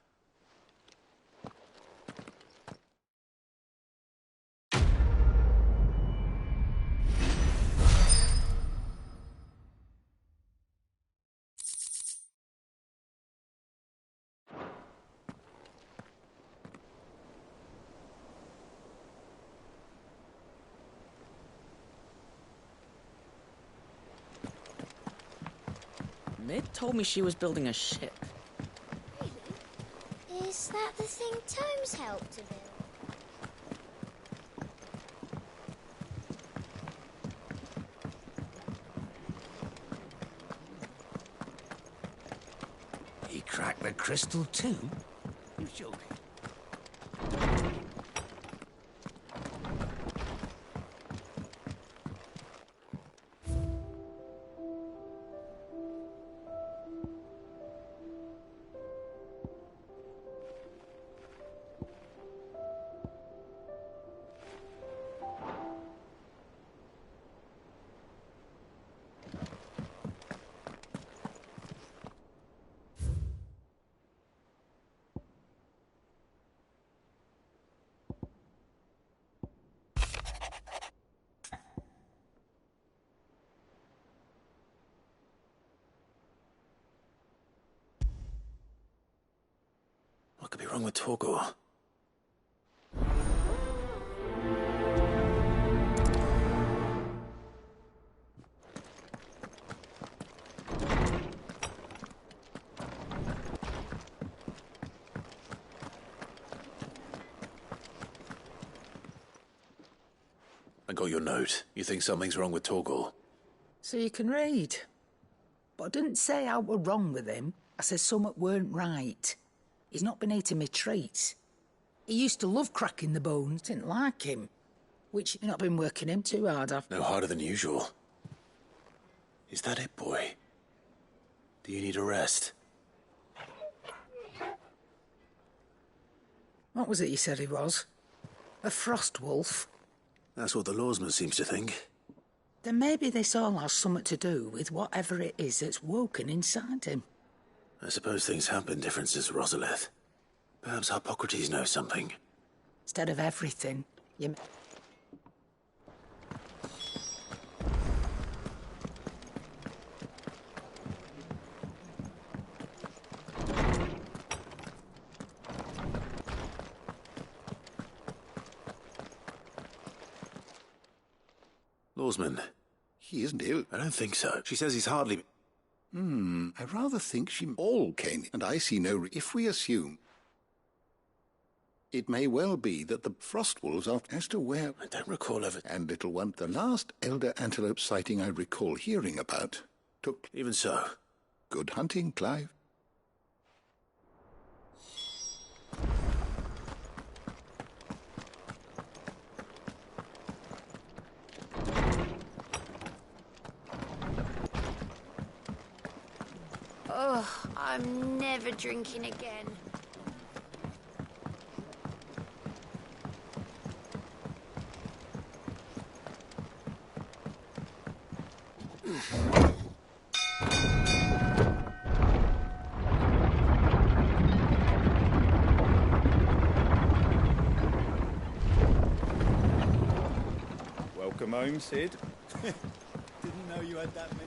Mid told me she was building a ship. Really? Is that the thing Tomes helped to build? He cracked the crystal too? You joking? What could be wrong with Torgor? I got your note. You think something's wrong with Torgor? So you can read. But I didn't say I were wrong with him. I said something weren't right. He's not been eating me treats. He used to love cracking the bones, didn't like him. Which you've not been working him too hard, have you? No harder than usual. Is that it, boy? Do you need a rest? What was it you said he was? A frost wolf? That's what the lawsman seems to think. Then maybe this all has something to do with whatever it is that's woken inside him. I suppose things have been different since Rosalith. Perhaps Hippocrates knows something. Instead of everything, you... Swordsman. He isn't ill. I don't think so. She says he's hardly... I rather think she all came, and I see no... If we assume... It may well be that the Frostwolves are... As to where... I don't recall ever... And little one, the last elder antelope sighting I recall hearing about took... Even so. Good hunting, Clive. Ugh, I'm never drinking again. Welcome home, Sid. Didn't know you had that many.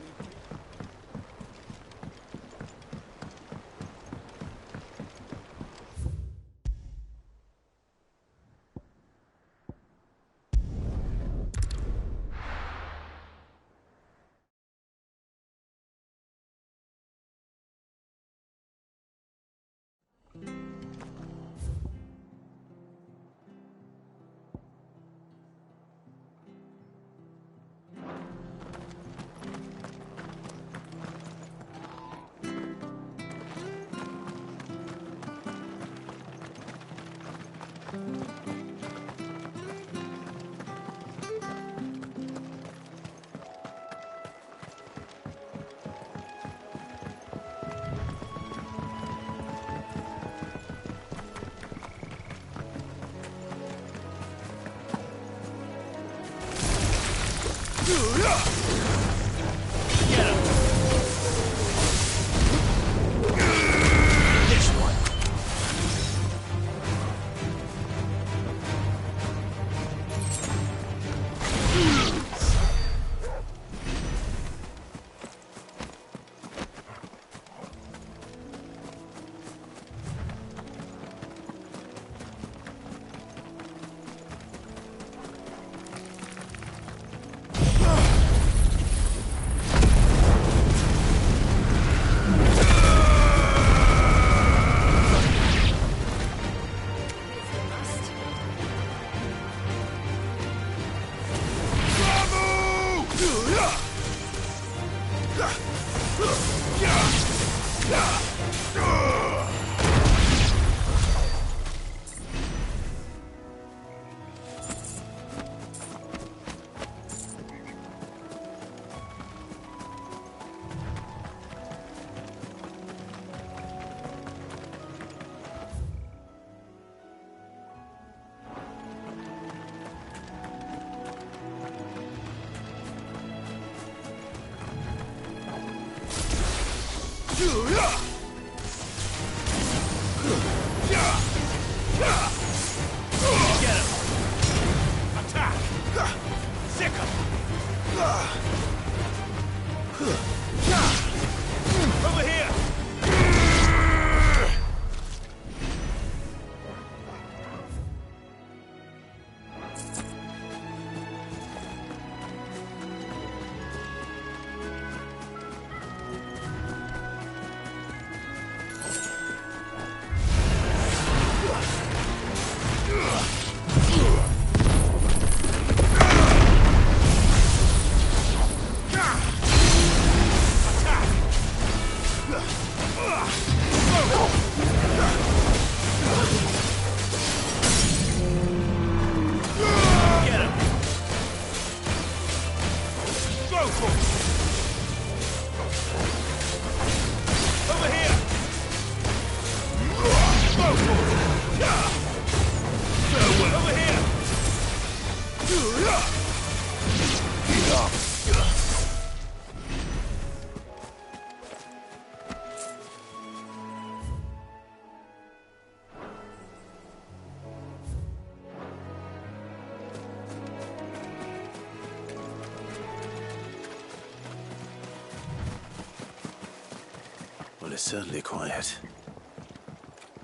Well, it's certainly quiet.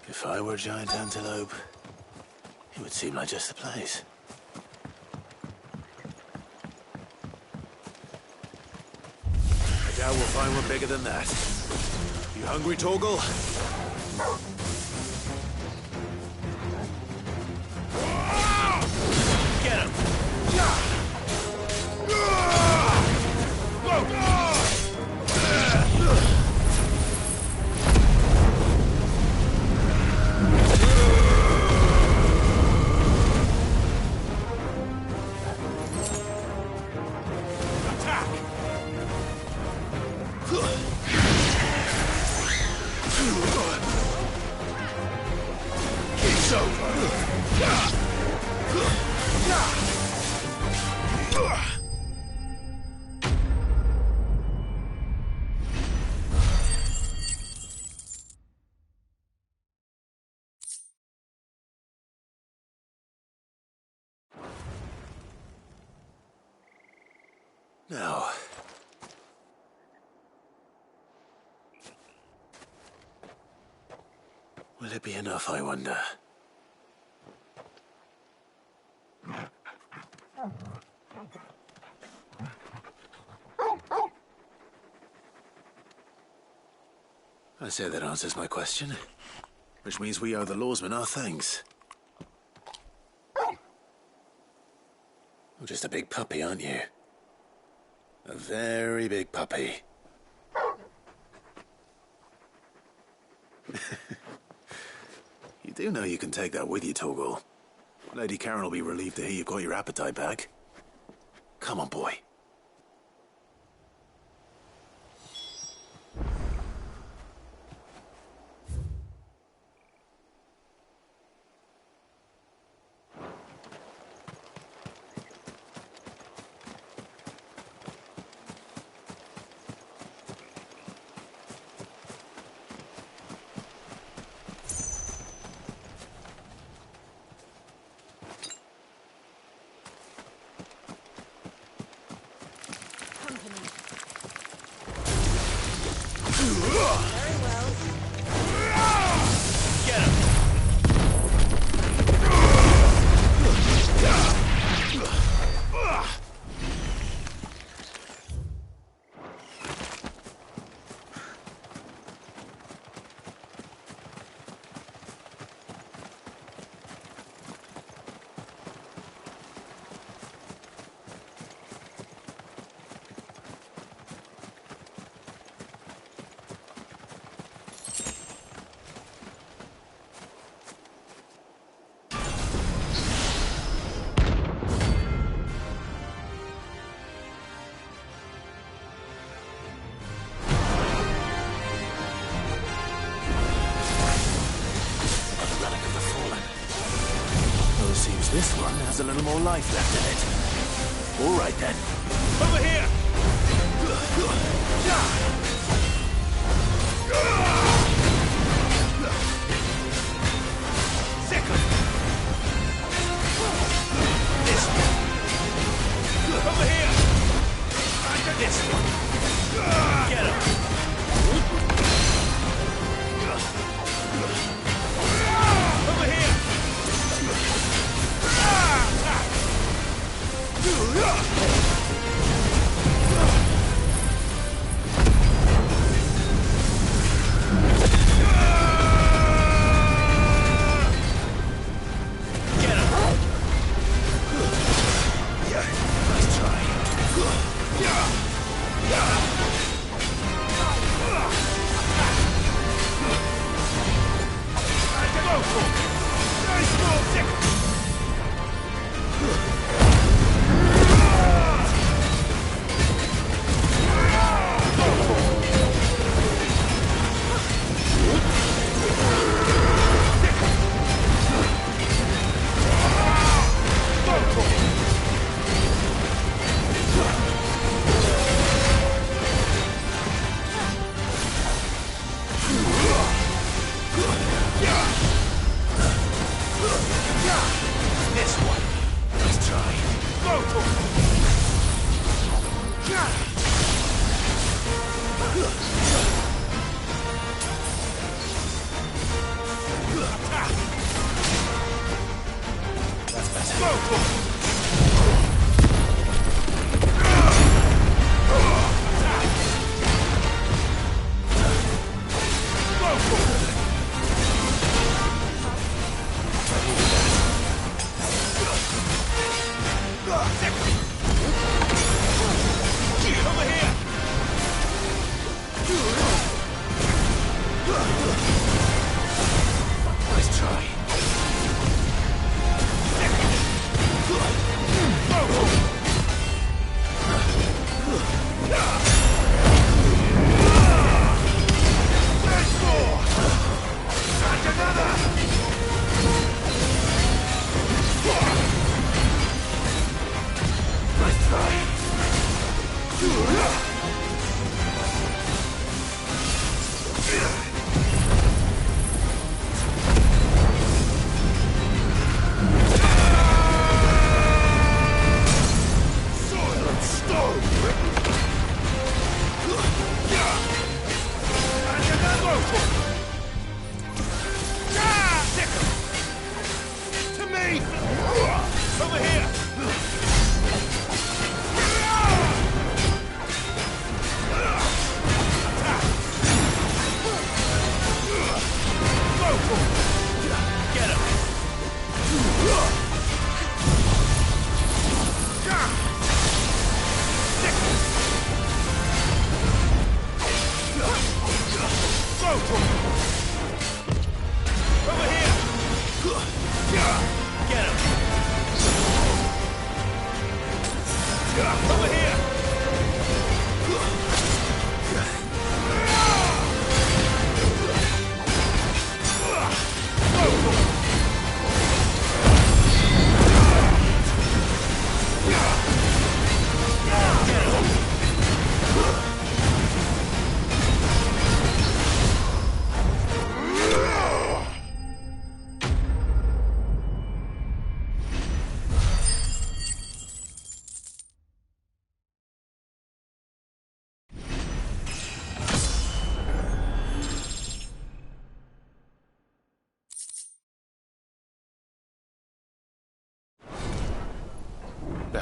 If I were a giant antelope, it would seem like just the place. doubt we'll find one bigger than that. You hungry, Torgal? Get him! Now. Will it be enough, I wonder? I say that answers my question. Which means we owe the lawsmen our thanks. You're just a big puppy, aren't you? A very big puppy. You do know you can take that with you, Torgal. Lady Karen will be relieved to hear you've got your appetite back. Come on, boy. This one has a little more life left in it. All right, then. Over here! Second! This one! Over here! Under this one! Get him! Over here!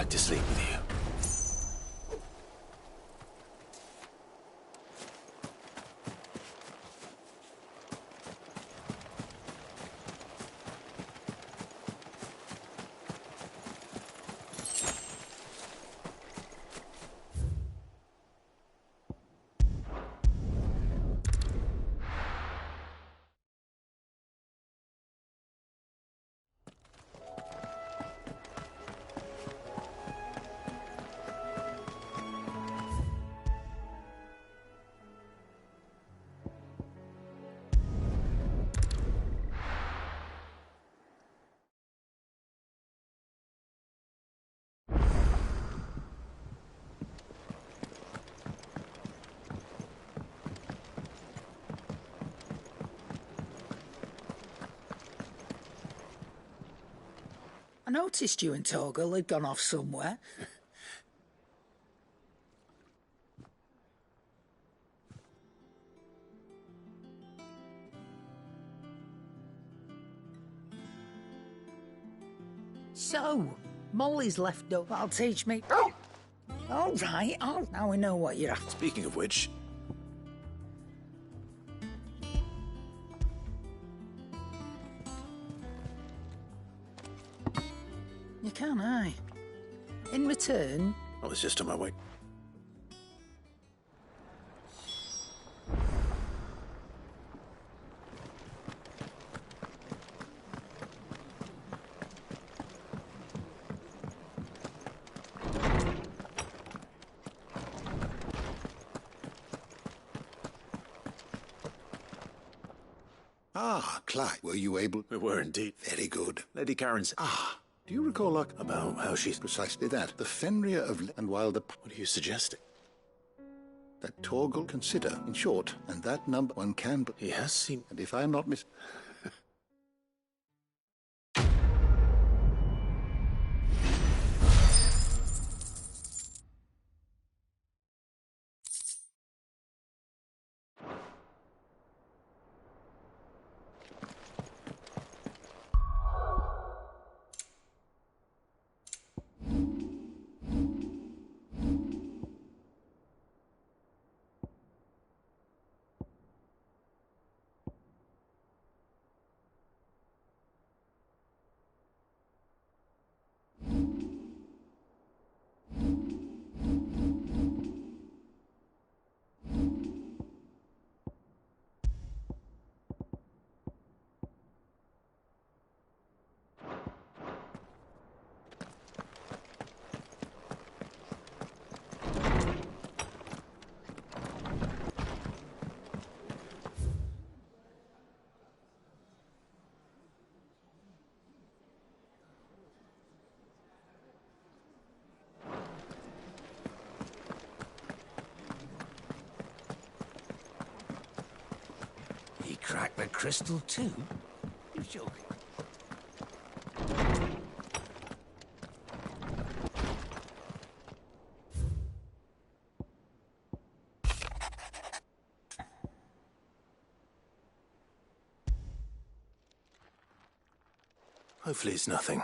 back to sleep with you. I noticed you and Torgal had gone off somewhere. So, Molly's left up. That'll teach me. Oh! All right, now we know what you're after. Speaking of which... You can, aye. In return... I was just on my way. Ah, Clyde, were you able... We were indeed. Very good. Lady Karen's... Do you recall, like, about how she's... Precisely that. The Fenrir of... And while the... What are you suggesting? That Torgal consider, in short, and that number one can... But he has seen... And if I'm not mis... He cracked the crystal too? You're joking. Hopefully it's nothing.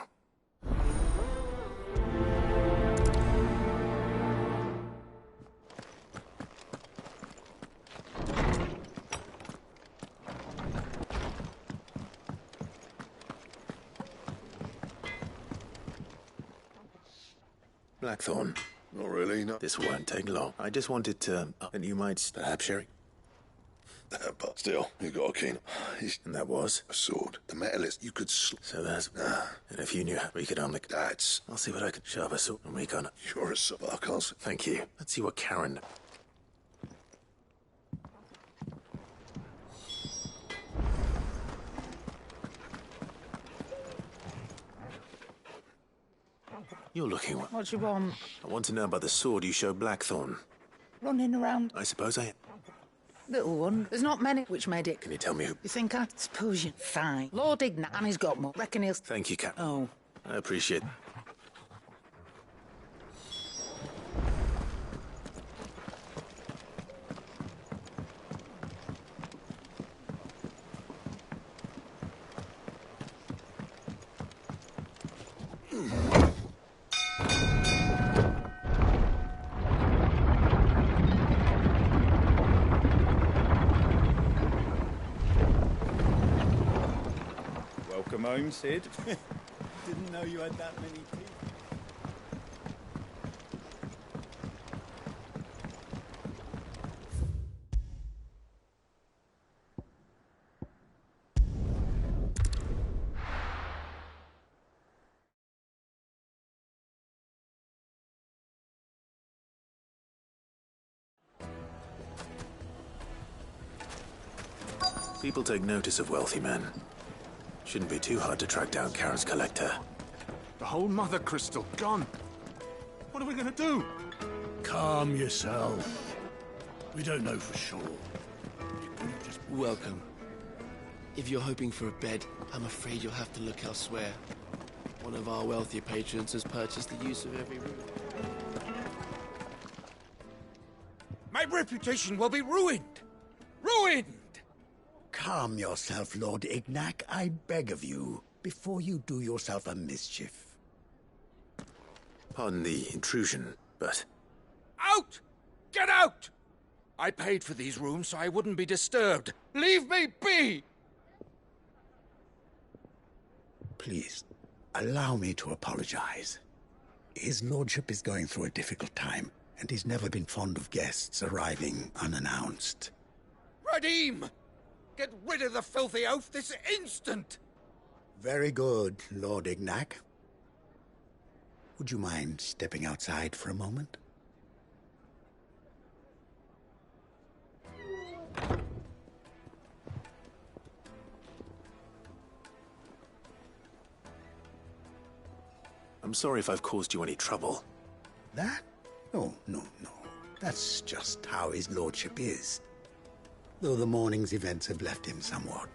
Blackthorn. Not really, no. This won't take long. I just wanted to... and you might perhaps share it. But still, you got a keen... And that was? A sword. The metal is... You could... So that's... And if you knew we could unlock... That's... I'll see what I can... Sharp a sword and we can... You're a sub... I can't... Thank you. Let's see what Karen... You're looking... What do you want? I want to know about the sword you showed Blackthorn. Running around. I suppose I... Little one. There's not many. Which made it? Can you tell me who... You think I suppose you... Fine. Lord Ignat, and he's got more. Reckon he'll... Thank you, Cap. Oh. I appreciate it. home, Sid. Didn't know you had that many teeth. People take notice of wealthy men. Shouldn't be too hard to track down Karen's collector. The whole mother crystal gone. What are we gonna do? Calm yourself. We don't know for sure. You could have just... Welcome. If you're hoping for a bed, I'm afraid you'll have to look elsewhere. One of our wealthier patrons has purchased the use of every room. My reputation will be ruined! Ruined! Calm yourself, Lord Ignac, I beg of you, before you do yourself a mischief. Pardon the intrusion, but... Out! Get out! I paid for these rooms so I wouldn't be disturbed. Leave me be! Please, allow me to apologize. His lordship is going through a difficult time, and he's never been fond of guests arriving unannounced. Radim! Get rid of the filthy oaf this instant! Very good, Lord Ignac. Would you mind stepping outside for a moment? I'm sorry if I've caused you any trouble. That? Oh, no. That's just how his lordship is. Though the morning's events have left him somewhat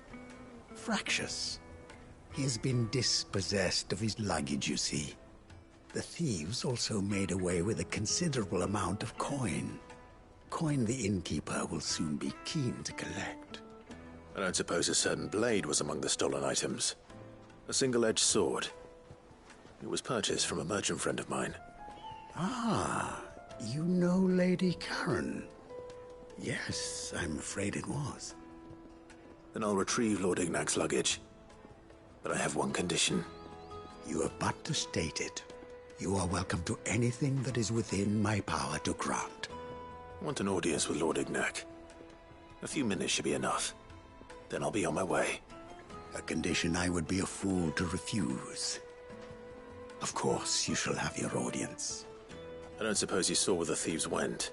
fractious. He has been dispossessed of his luggage, you see. The thieves also made away with a considerable amount of coin. Coin the innkeeper will soon be keen to collect. I don't suppose a certain blade was among the stolen items. A single-edged sword. It was purchased from a merchant friend of mine. Ah, you know Lady Karen. Yes, I'm afraid it was. Then I'll retrieve Lord Ignac's luggage. But I have one condition. You have but to state it. You are welcome to anything that is within my power to grant. I want an audience with Lord Ignac. A few minutes should be enough. Then I'll be on my way. A condition I would be a fool to refuse. Of course, you shall have your audience. I don't suppose you saw where the thieves went?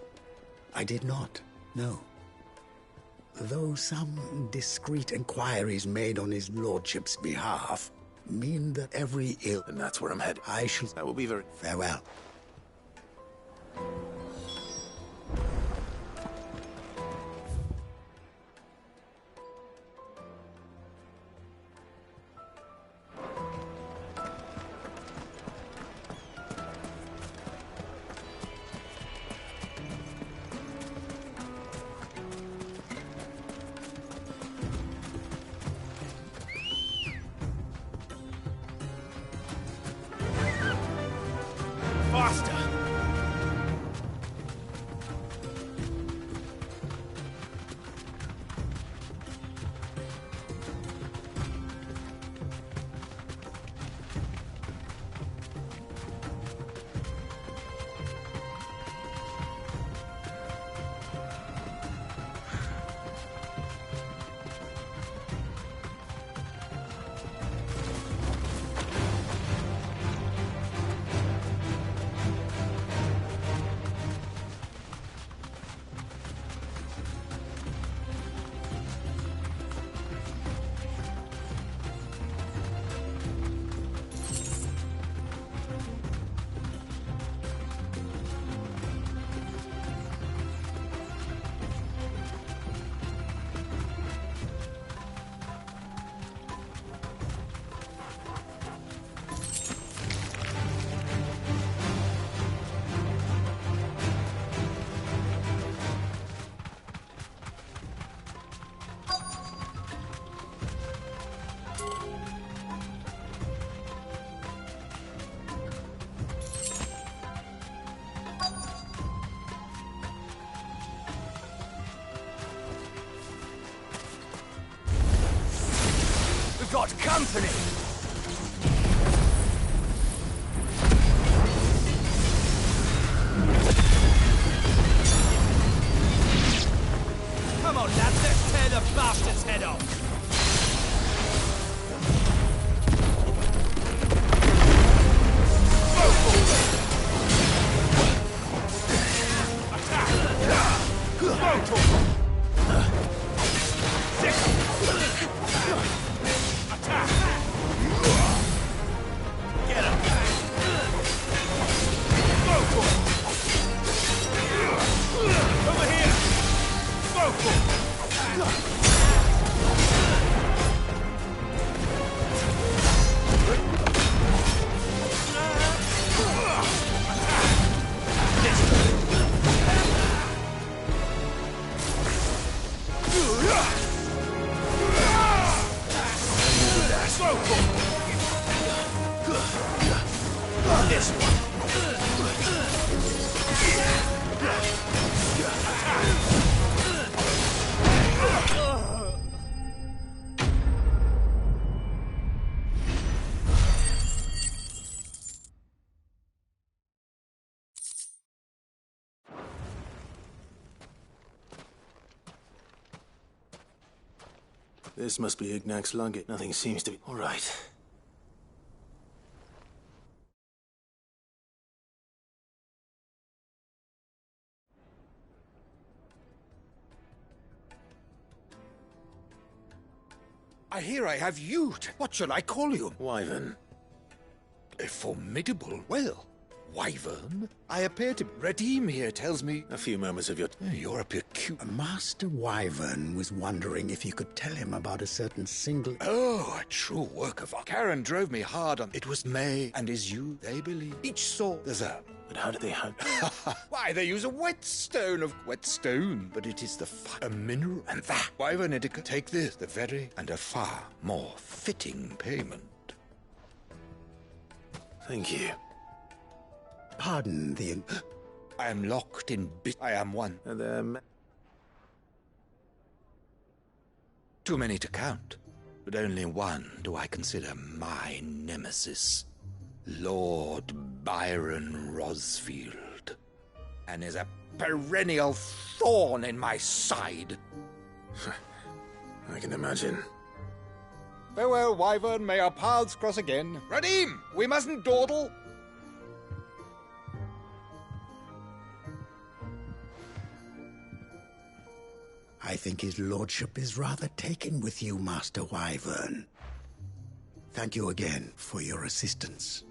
I did not, no. Though some discreet inquiries made on his lordship's behalf mean that every ill... And that's where I'm headed. I shall... That will be very... Farewell. Faster! Got company! this This must be Ignac's luggage. Nothing seems to be... All right. I hear I have you. What shall I call you? Wyvern. A formidable... Well, Wyvern? I appear to... Redeem here tells me... A few moments of your... You're a peculiar... Master Wyvern was wondering if you could tell him about a certain single... Oh, a true work of art. Karen drove me hard on... It was May, and is you, they believe. Each saw there's a... But how did they have... Why, they use a whetstone of... Whetstone, but it is a mineral. And that, Wyvern Indica, take this, the very and a far more fitting payment. Thank you. Pardon the... I am locked in bit. I am one. Too many to count, but only one do I consider my nemesis. Lord Byron Rosfield. And is a perennial thorn in my side. I can imagine. Farewell, Wyvern. May our paths cross again. Redeem! We mustn't dawdle. I think his lordship is rather taken with you, Master Wyvern. Thank you again for your assistance.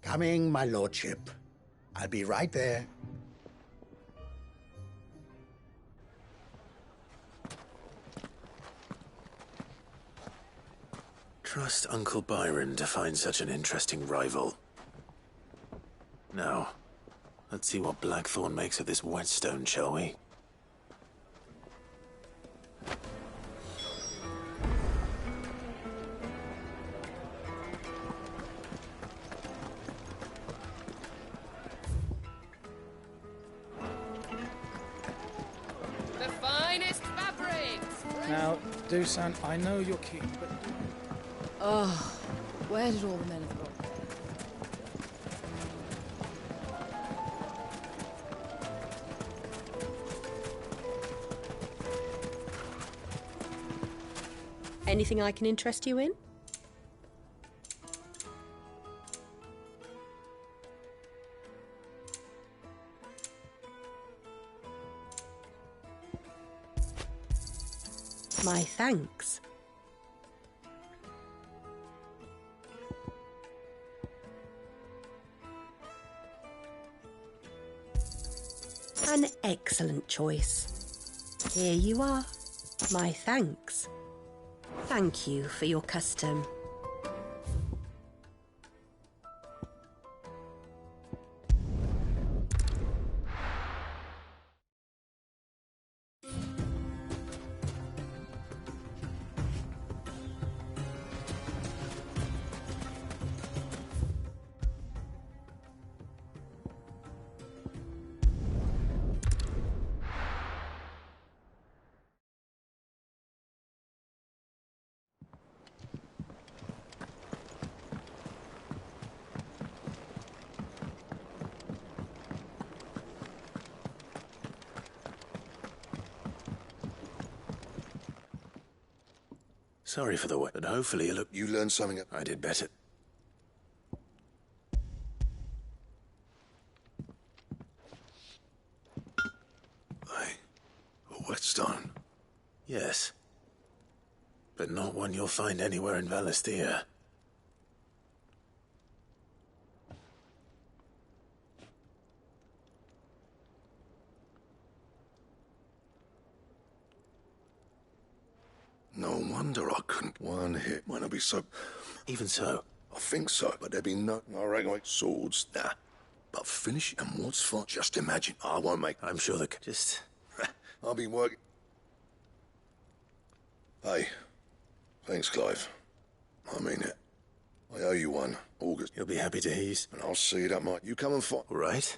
Coming, my lordship. I'll be right there. Trust Uncle Byron to find such an interesting rival. Now, let's see what Blackthorn makes of this whetstone, shall we? The finest fabrics! Now, Dusan, I know you're keen, but... Oh, where did all the men have gone? Anything I can interest you in? My thanks. An excellent choice. Here you are. My thanks. Thank you for your custom. Sorry for the wait, but hopefully You learned something. I did better. A whetstone? Yes. But not one you'll find anywhere in Valisthea. No wonder I couldn't. One hit might not be so... Even so. I think so, but there'd be no... I reckon like swords, nah. But finish it, and what's fun? Just imagine, I won't make... I'm sure that... Just... I'll be working... Hey. Thanks, Clive. I mean it. I owe you one, August. You'll be happy to hear. And I'll see that much. You come and fight. All right.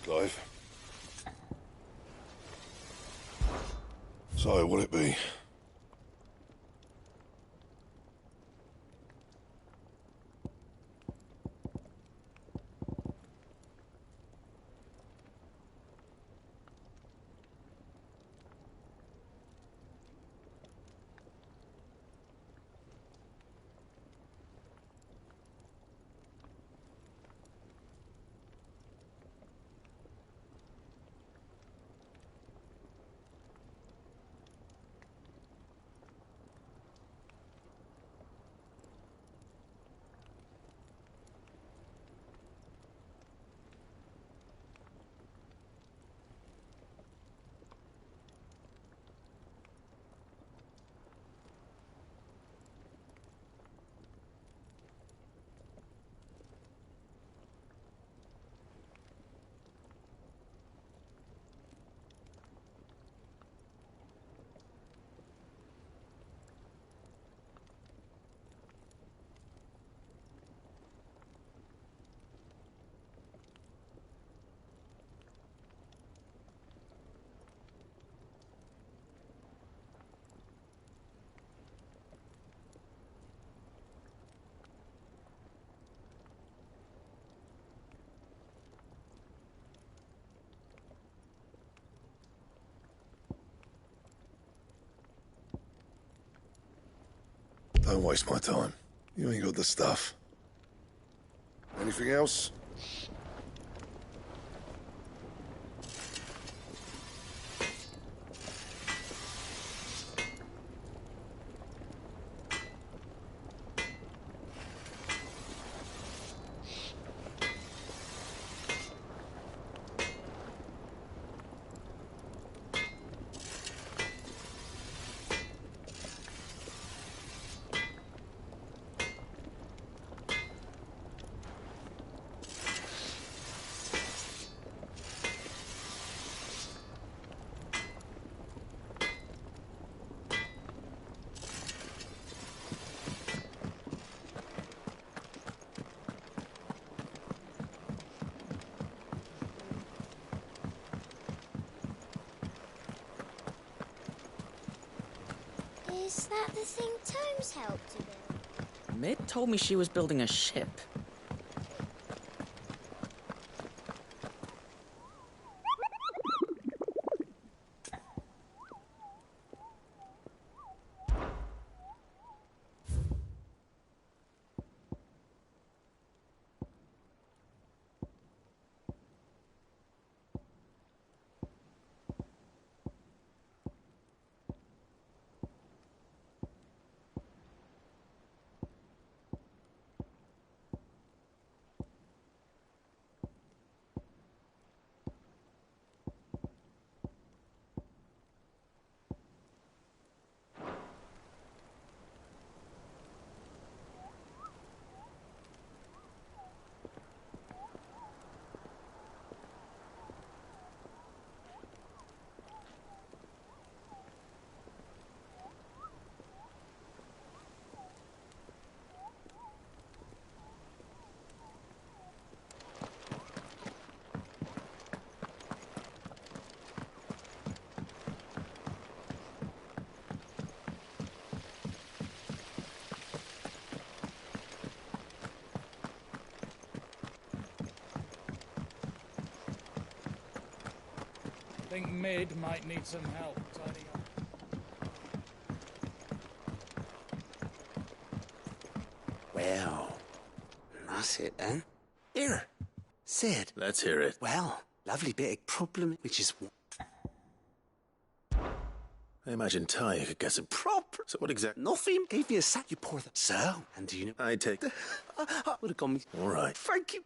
Clive. So, what'll it be? Don't waste my time. You ain't got the stuff. Anything else? Is that the thing Tomes helped to build? Mid told me she was building a ship. I think Mid might need some help tidying up. Well, that's it then. Here, Sid. Let's hear it. Well, lovely bit of problem, which is... I imagine Ty could get some proper... So what exactly? Nothing. Gave me a sack. You pour the... So? And do you know... I take... Would have gone me... All right. Thank you.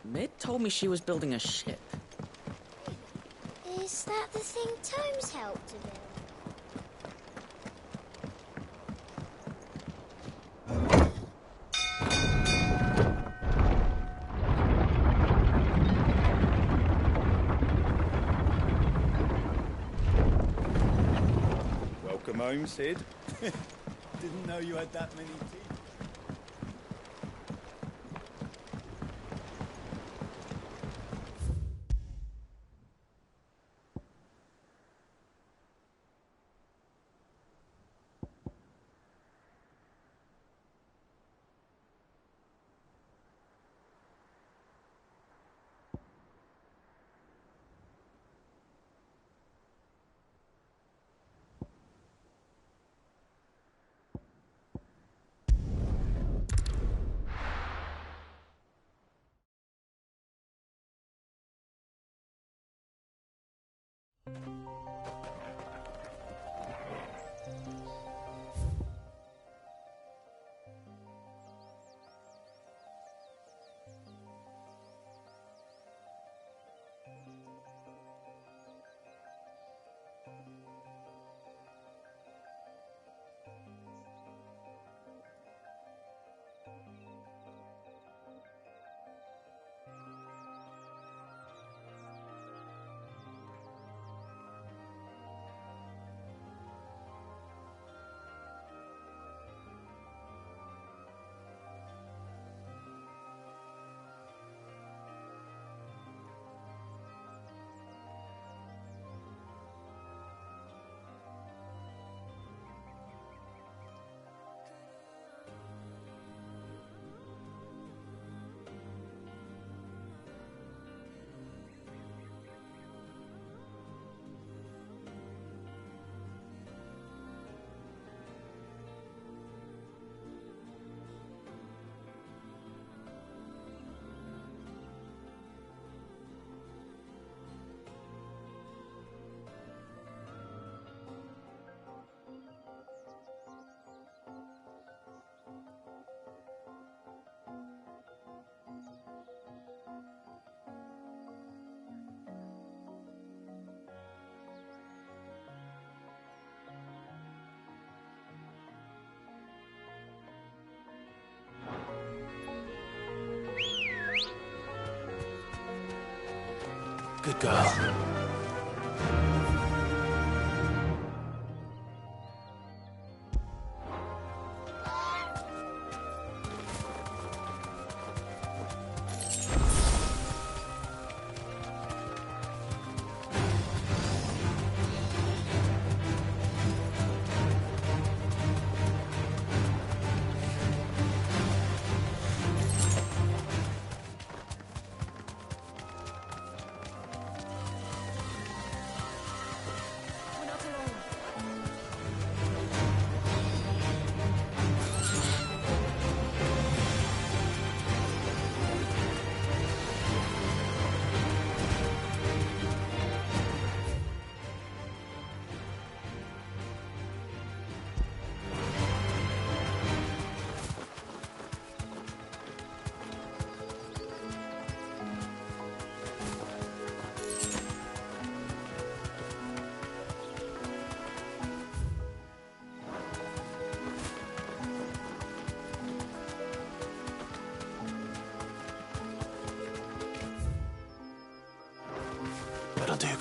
Mid told me she was building a ship. Is that the thing Tomes helped to build? Welcome home, Sid. Didn't know you had that many teeth. Good girl.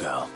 girl.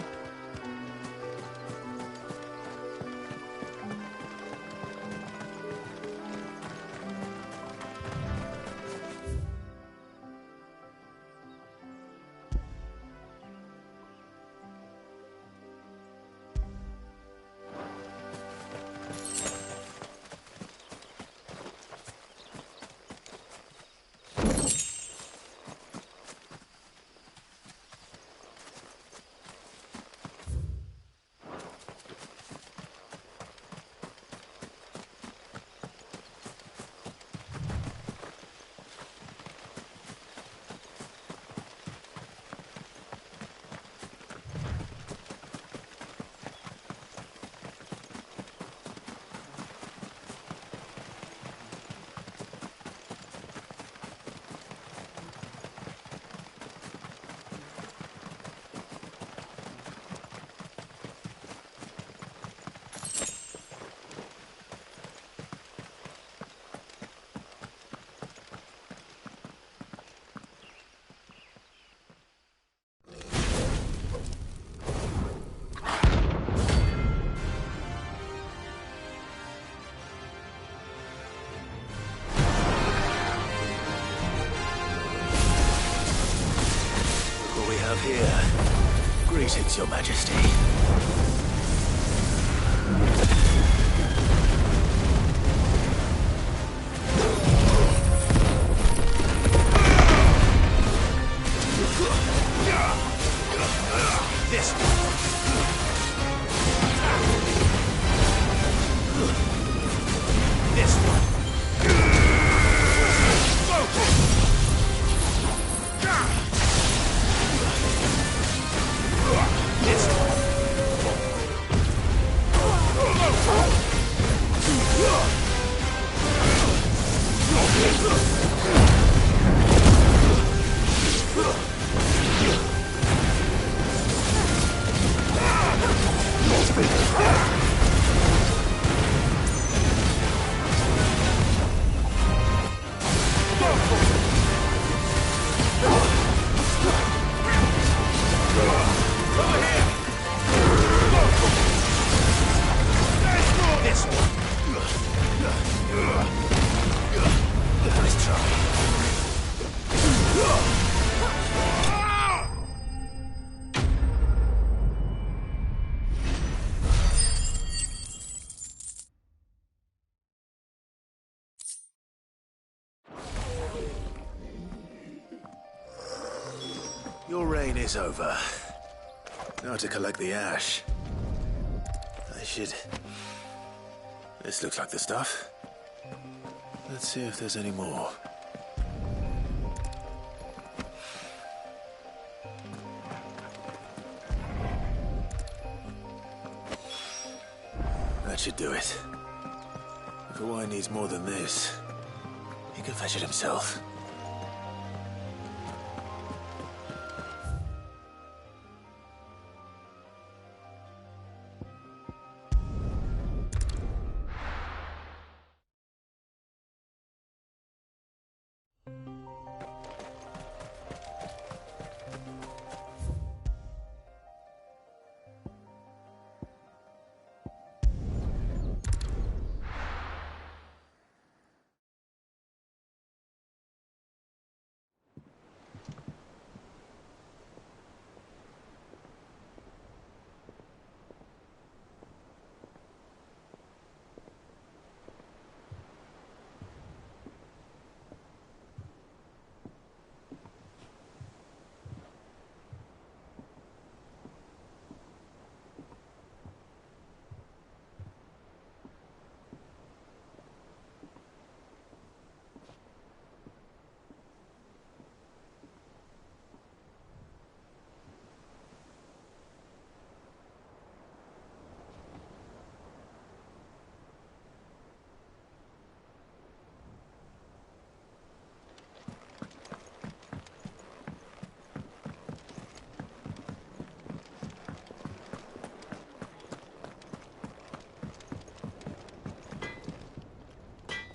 Here. Greetings, Your Majesty. This. This one. Your reign is over. Now to collect the ash. I should... This looks like the stuff. Let's see if there's any more. That should do it. If Hawaii needs more than this, he can fetch it himself.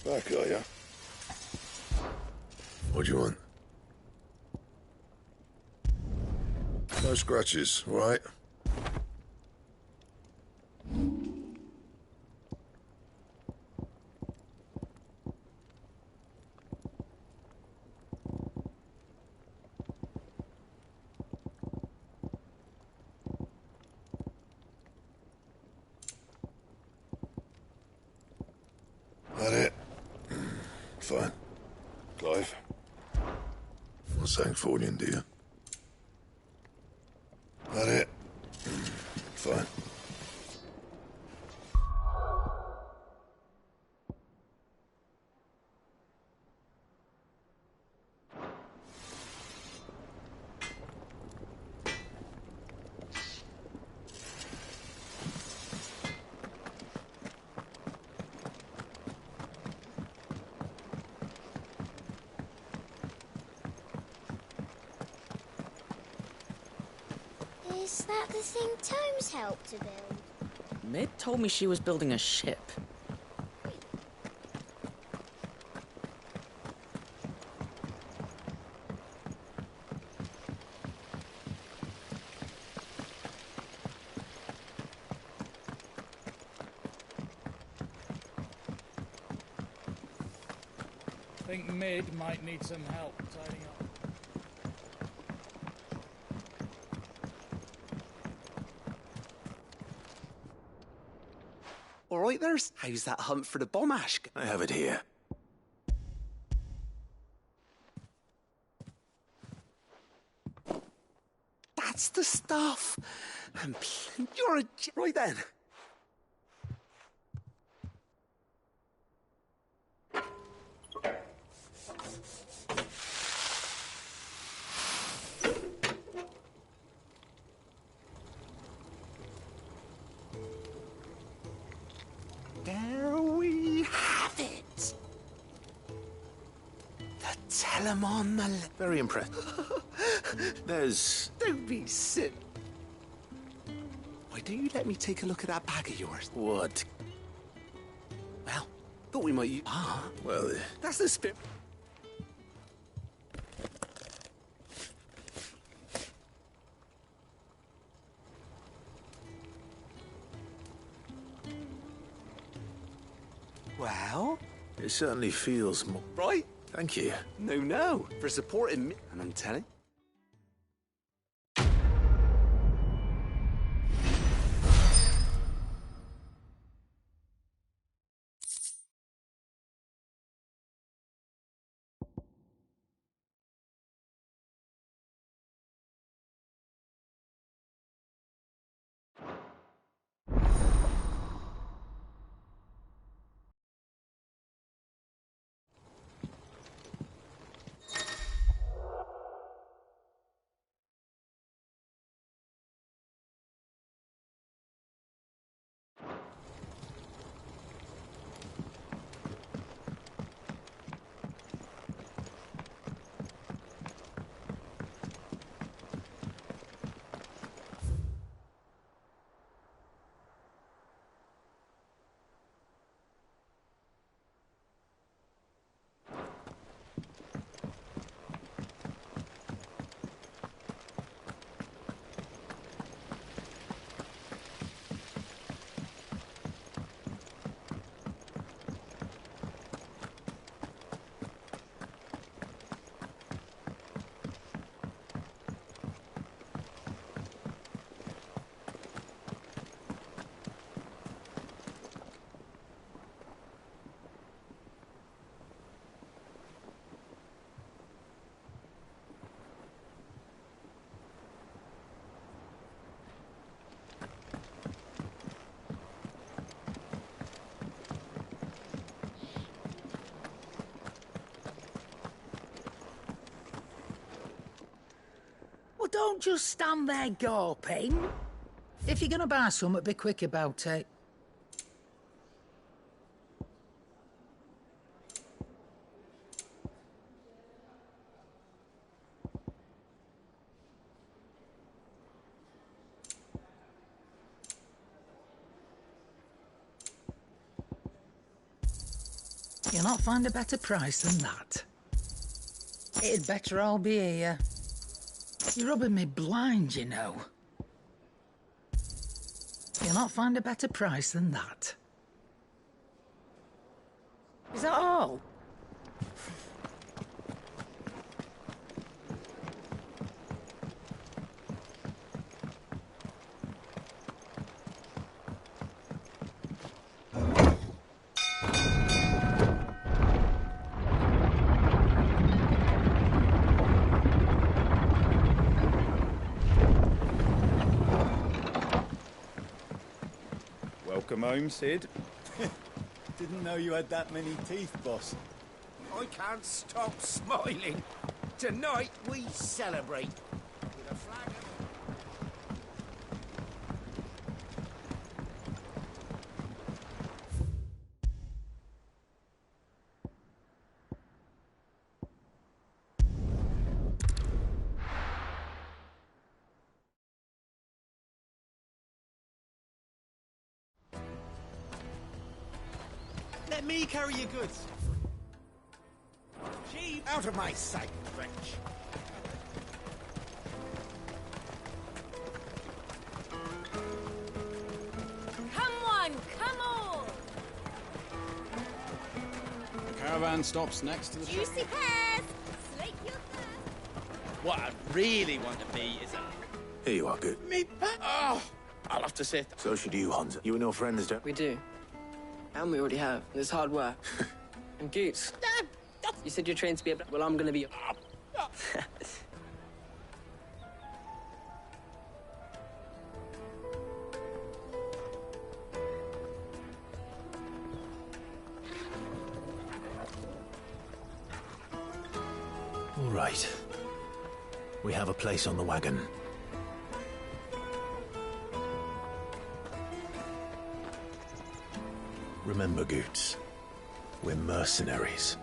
Back, are ya? What do you want? No scratches, all right? Fine. Clive? What's saying for you, dear? That it? Fine. Is that the thing Tomes helped to build? Mid told me she was building a ship. Think Mid might need some help tidying up. All right, there's. How's that hunt for the bomb ash? I have it here. That's the stuff. And you're a right then. There we have it. The Telemon Mallet. Very impressed. There's... Don't be silly. Why don't you let me take a look at that bag of yours? What? Well, thought we might use... Well, that's the spirit. Well? It certainly feels more... Right? Thank you. No. For supporting me. And I'm telling... Well, don't just stand there gawping. If you're gonna buy something, be quick about it. You'll not find a better price than that. It'd better all be here. You're rubbing me blind, you know. You'll not find a better price than that. Is that all? Welcome home, Sid. Didn't know you had that many teeth, boss. I can't stop smiling. Tonight we celebrate with a flag of... Let me carry your goods. Sheep out of my sight, French. Come on, come on! The caravan stops next to the... Juicy pears! Slake your thirst! What I really want to be is a... Here you are, good. Oh, I'll have to sit. So should you, Hans. You and your friends don't... We do. And we already have. There's hard work. And Goots, you said you're trained to be a... Well, I'm gonna be a... All right. We have a place on the wagon. Remember, Goots, we're mercenaries.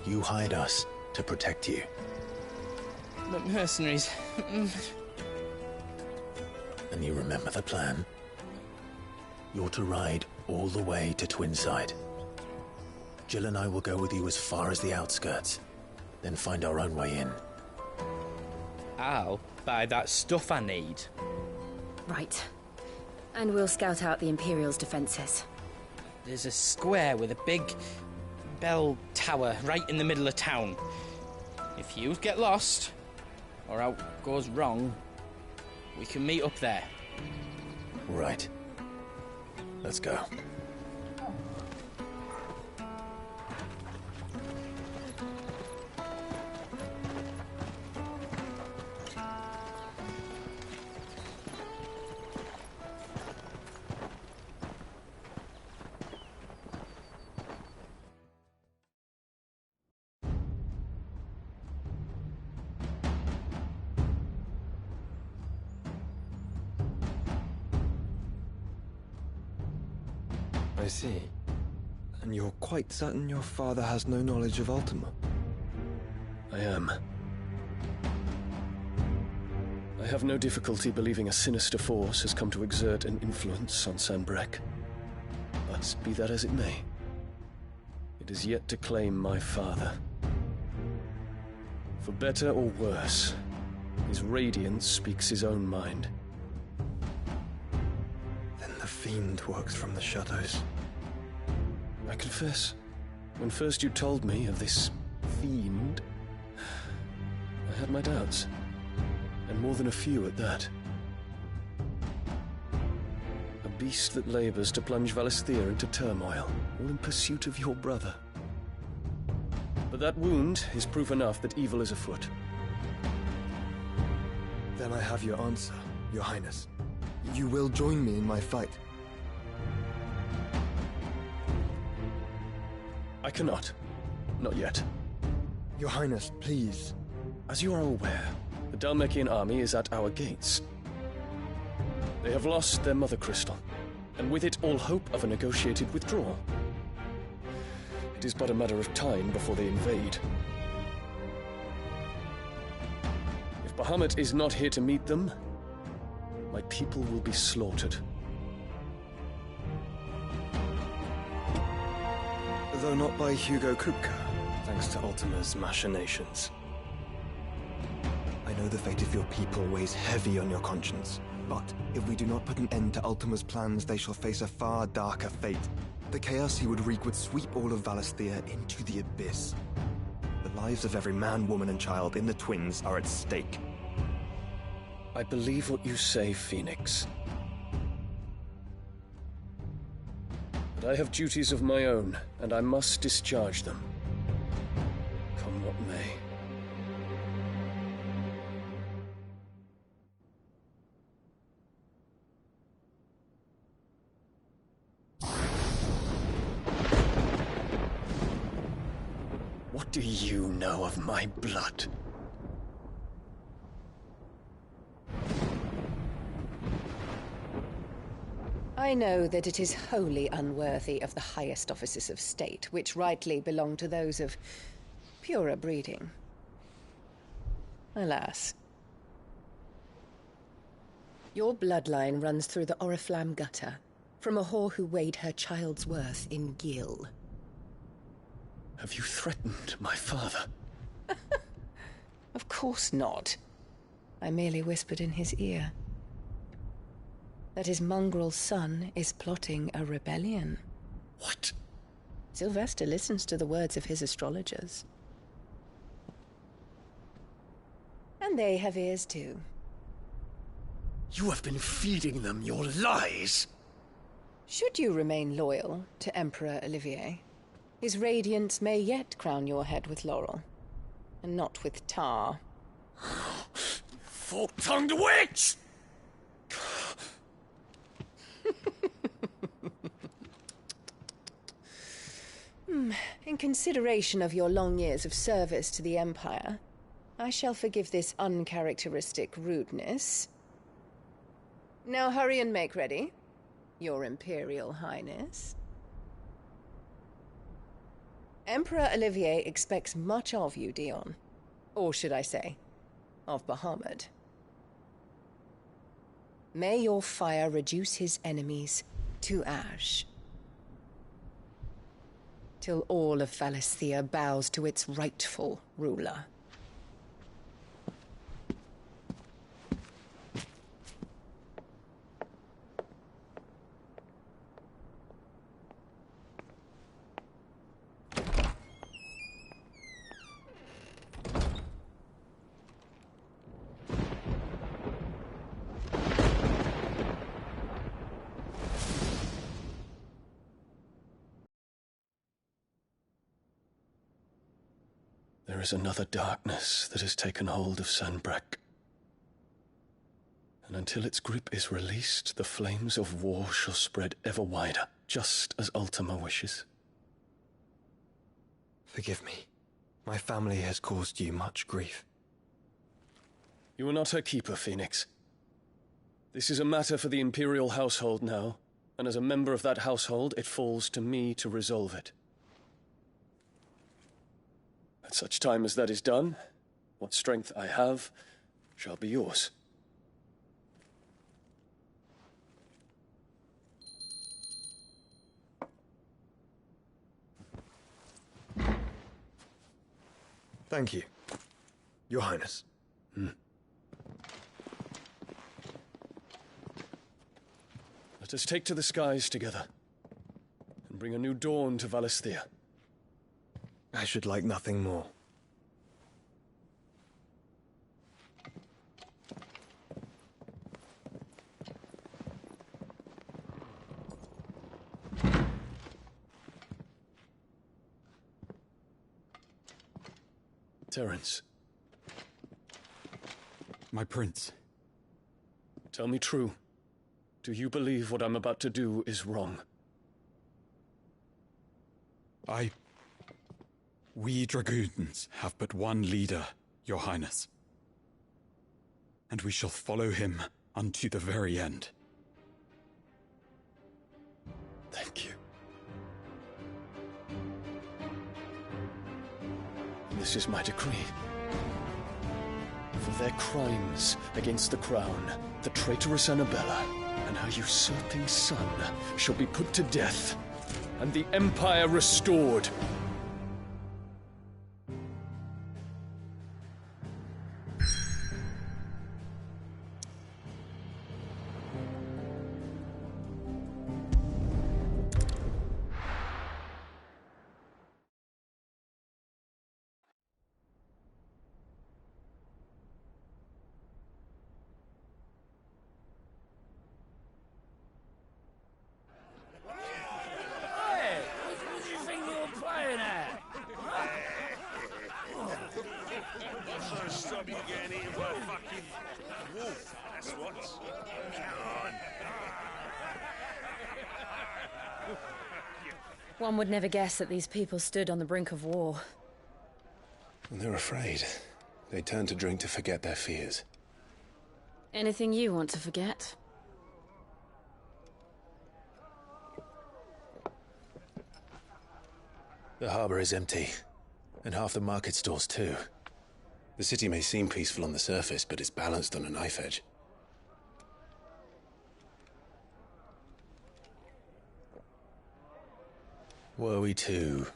You hired us to protect you. But mercenaries... And you remember the plan? You're to ride all the way to Twinside. Jill and I will go with you as far as the outskirts, then find our own way in. I'll buy that stuff I need. Right. And we'll scout out the Imperial's defences. There's a square with a big bell tower right in the middle of town. If you get lost, or out goes wrong, we can meet up there. Right. Let's go. I see. And you're quite certain your father has no knowledge of Ultima? I am. I have no difficulty believing a sinister force has come to exert an influence on Sanbreque. But be that as it may, it is yet to claim my father. For better or worse, his radiance speaks his own mind. Then the fiend works from the shadows. I confess, when first you told me of this fiend, I had my doubts, and more than a few at that. A beast that labours to plunge Valisthea into turmoil, all in pursuit of your brother. But that wound is proof enough that evil is afoot. Then I have your answer, Your Highness. You will join me in my fight. I cannot. Not yet. Your Highness, please. As you are aware, the Dhalmekian army is at our gates. They have lost their mother crystal, and with it all hope of a negotiated withdrawal. It is but a matter of time before they invade. If Bahamut is not here to meet them, my people will be slaughtered. Though not by Hugo Kupka, thanks to Ultima's machinations. I know the fate of your people weighs heavy on your conscience, but if we do not put an end to Ultima's plans, they shall face a far darker fate. The chaos he would wreak would sweep all of Valisthea into the abyss. The lives of every man, woman, and child in the Twins are at stake. I believe what you say, Phoenix. But I have duties of my own, and I must discharge them. Come what may. do you know of my blood? I know that it is wholly unworthy of the highest offices of state, which rightly belong to those of purer breeding. Alas. Your bloodline runs through the Oriflamme gutter, from a whore who weighed her child's worth in gil. Have you threatened my father? Of course not. I merely whispered in his ear that his mongrel son is plotting a rebellion. What? Sylvester listens to the words of his astrologers. And they have ears too. You have been feeding them your lies! Should you remain loyal to Emperor Olivier, his radiance may yet crown your head with laurel, and not with tar. Fork-tongued witch! In consideration of your long years of service to the Empire, I shall forgive this uncharacteristic rudeness. Now hurry and make ready, Your Imperial Highness. Emperor Olivier expects much of you, Dion. Or should I say, of Bahamut. May your fire reduce his enemies to ash, till all of Valisthea bows to its rightful ruler. There is another darkness that has taken hold of Sanbreque. And until its grip is released, the flames of war shall spread ever wider, just as Ultima wishes. Forgive me. My family has caused you much grief. You are not her keeper, Phoenix. This is a matter for the Imperial household now, and as a member of that household, it falls to me to resolve it. At such time as that is done, what strength I have shall be yours. Thank you, Your Highness. Let us take to the skies together, and bring a new dawn to Valisthea. I should like nothing more. Terence. My prince. Tell me true. Do you believe what I'm about to do is wrong? We dragoons have but one leader, Your Highness. And we shall follow him unto the very end. Thank you. This is my decree. For their crimes against the crown, the traitorous Annabella and her usurping son shall be put to death, and the Empire restored. Stop you getting eaten by a fucking wolf. That's what. Come on. One would never guess that these people stood on the brink of war. And they're afraid. They turn to drink to forget their fears. Anything you want to forget? The harbor is empty, and half the market stalls too. The city may seem peaceful on the surface, but it's balanced on a knife edge. Were we to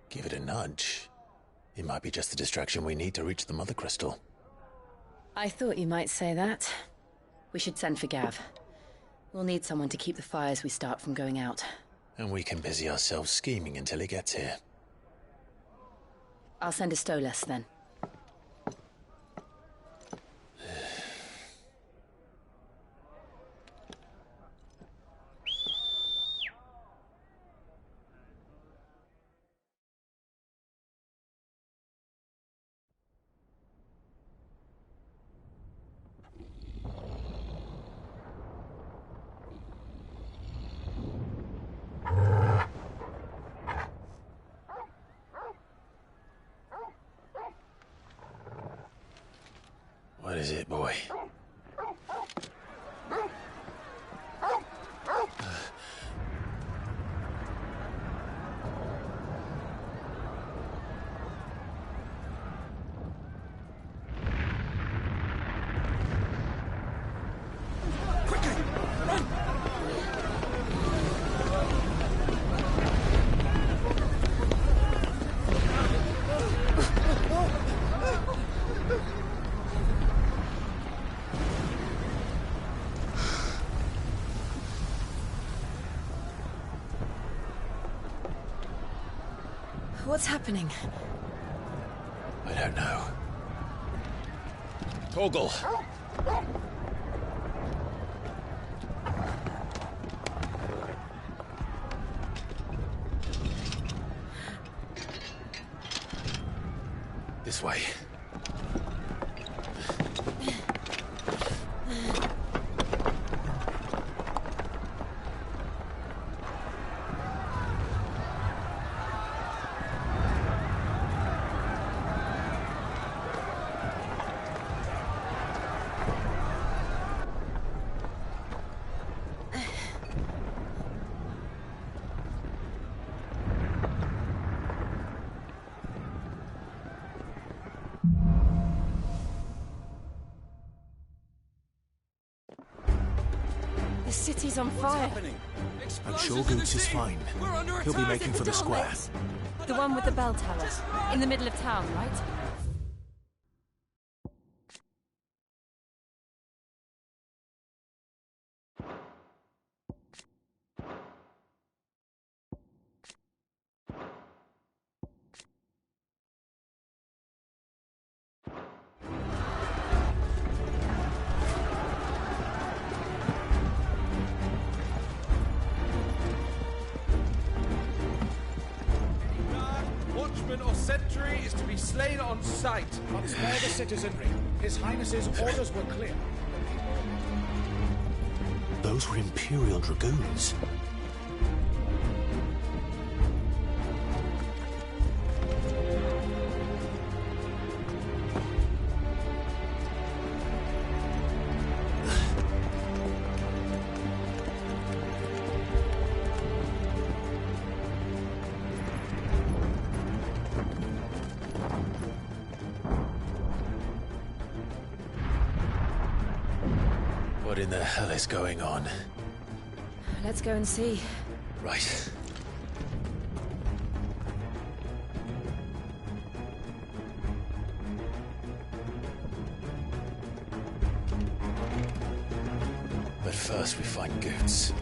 give it a nudge, it might be just the distraction we need to reach the Mother Crystal. I thought you might say that. We should send for Gav. We'll need someone to keep the fires we start from going out. And we can busy ourselves scheming until he gets here. I'll send a Stolas then. What is it, boy? What's happening? I don't know. Torgal! This way. The city's on fire. I'm sure Goots is fine. He'll be making for the square. The one with the bell tower. In the middle of town, right? Watchman or sentry is to be slain on sight. But spare the citizenry. His Highness's orders were clear. Those were Imperial Dragoons. What in the hell is going on? Let's go and see. Right. But first we find Goots.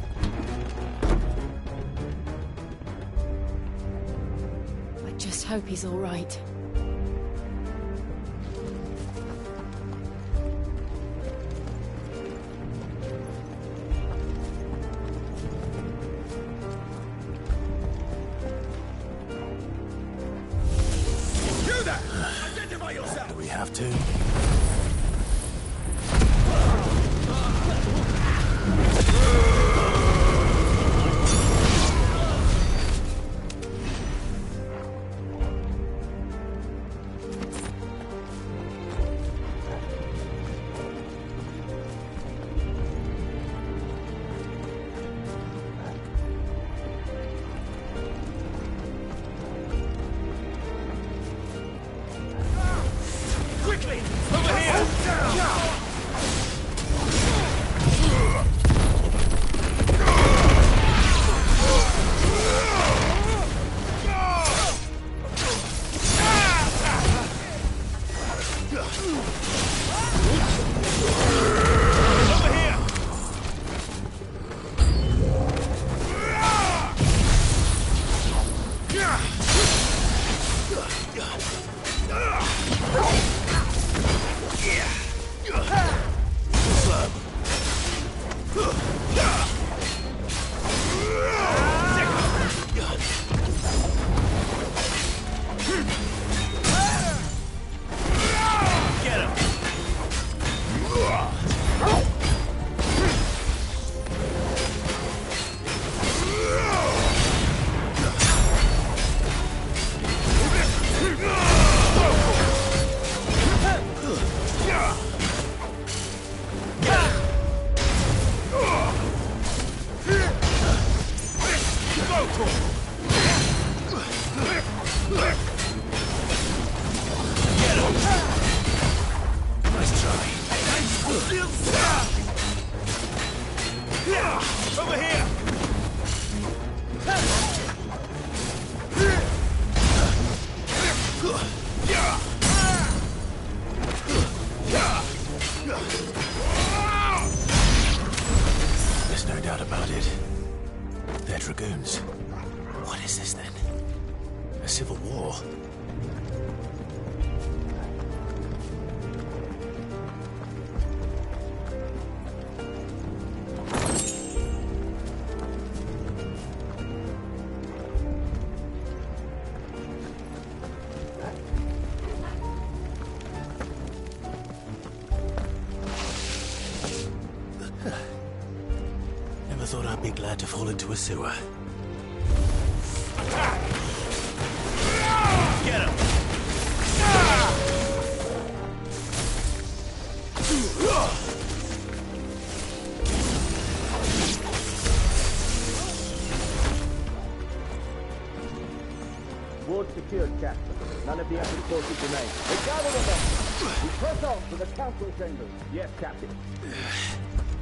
I just hope he's all right. Identify yourself! Do we have to? Nice try. Over here! There's no doubt about it. They're dragoons. What is this then? A civil war? Never thought I'd be glad to fall into a sewer. Get him! Ward secured, Captain. None of the Epic forces remain. We gather the men. We press on to the council chambers. Yes, Captain.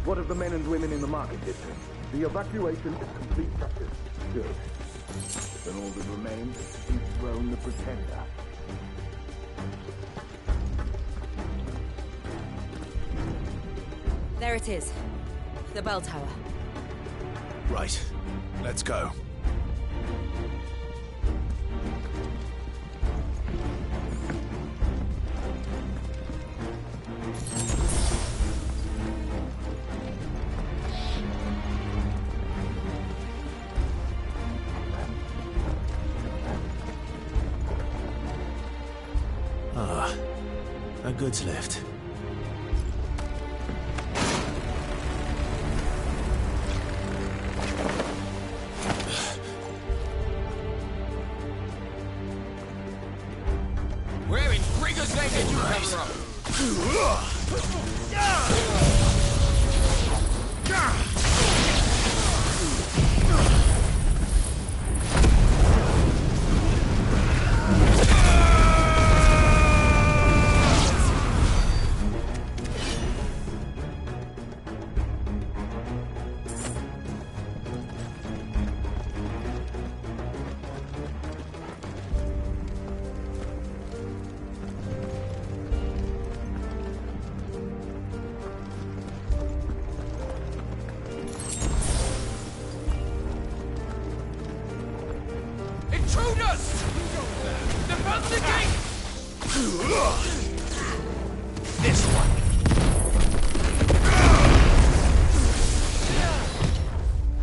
What of the men and women in the market district? The evacuation is complete, Captain. Good. Then all that remains is to dethrone the Pretender. There it is. The bell tower. Right. Let's go. Ah, a goods lift. Where in Grigger's name did you come from? Intruders! Defend the gate! This one.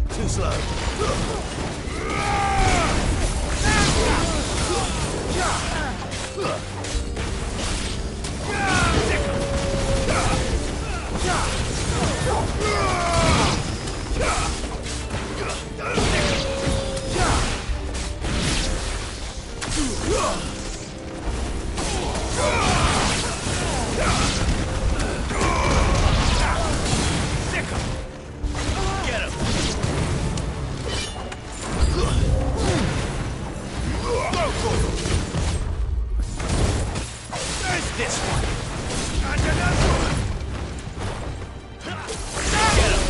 Too slow. This one. And another one. Get him.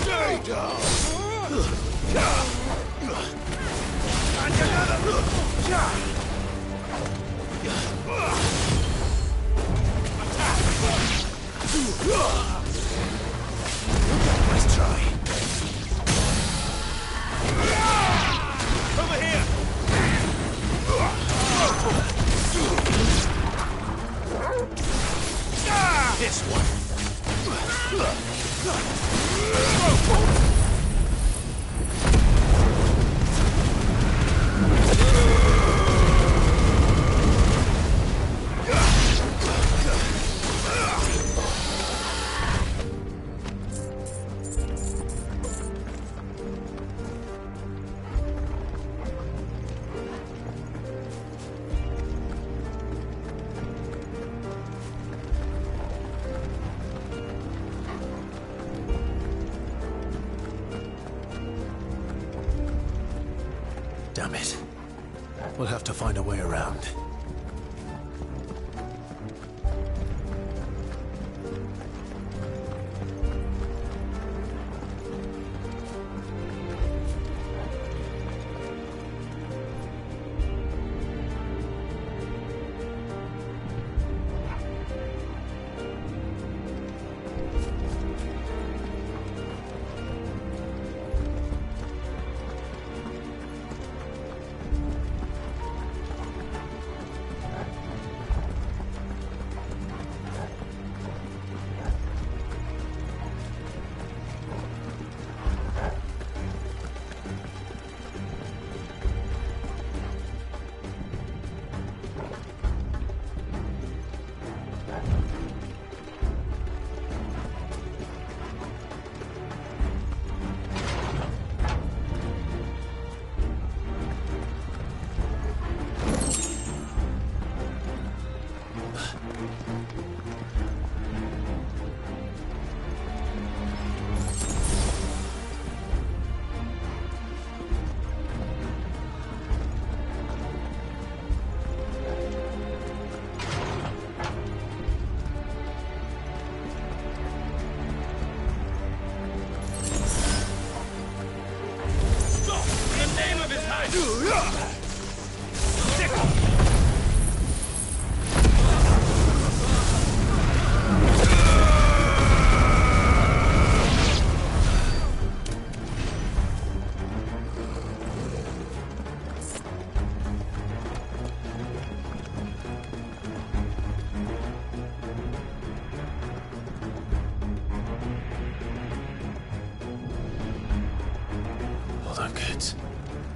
Stay down. And another. Nice try. Over here. This one. Damn it. We'll have to find a way around.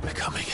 We're coming.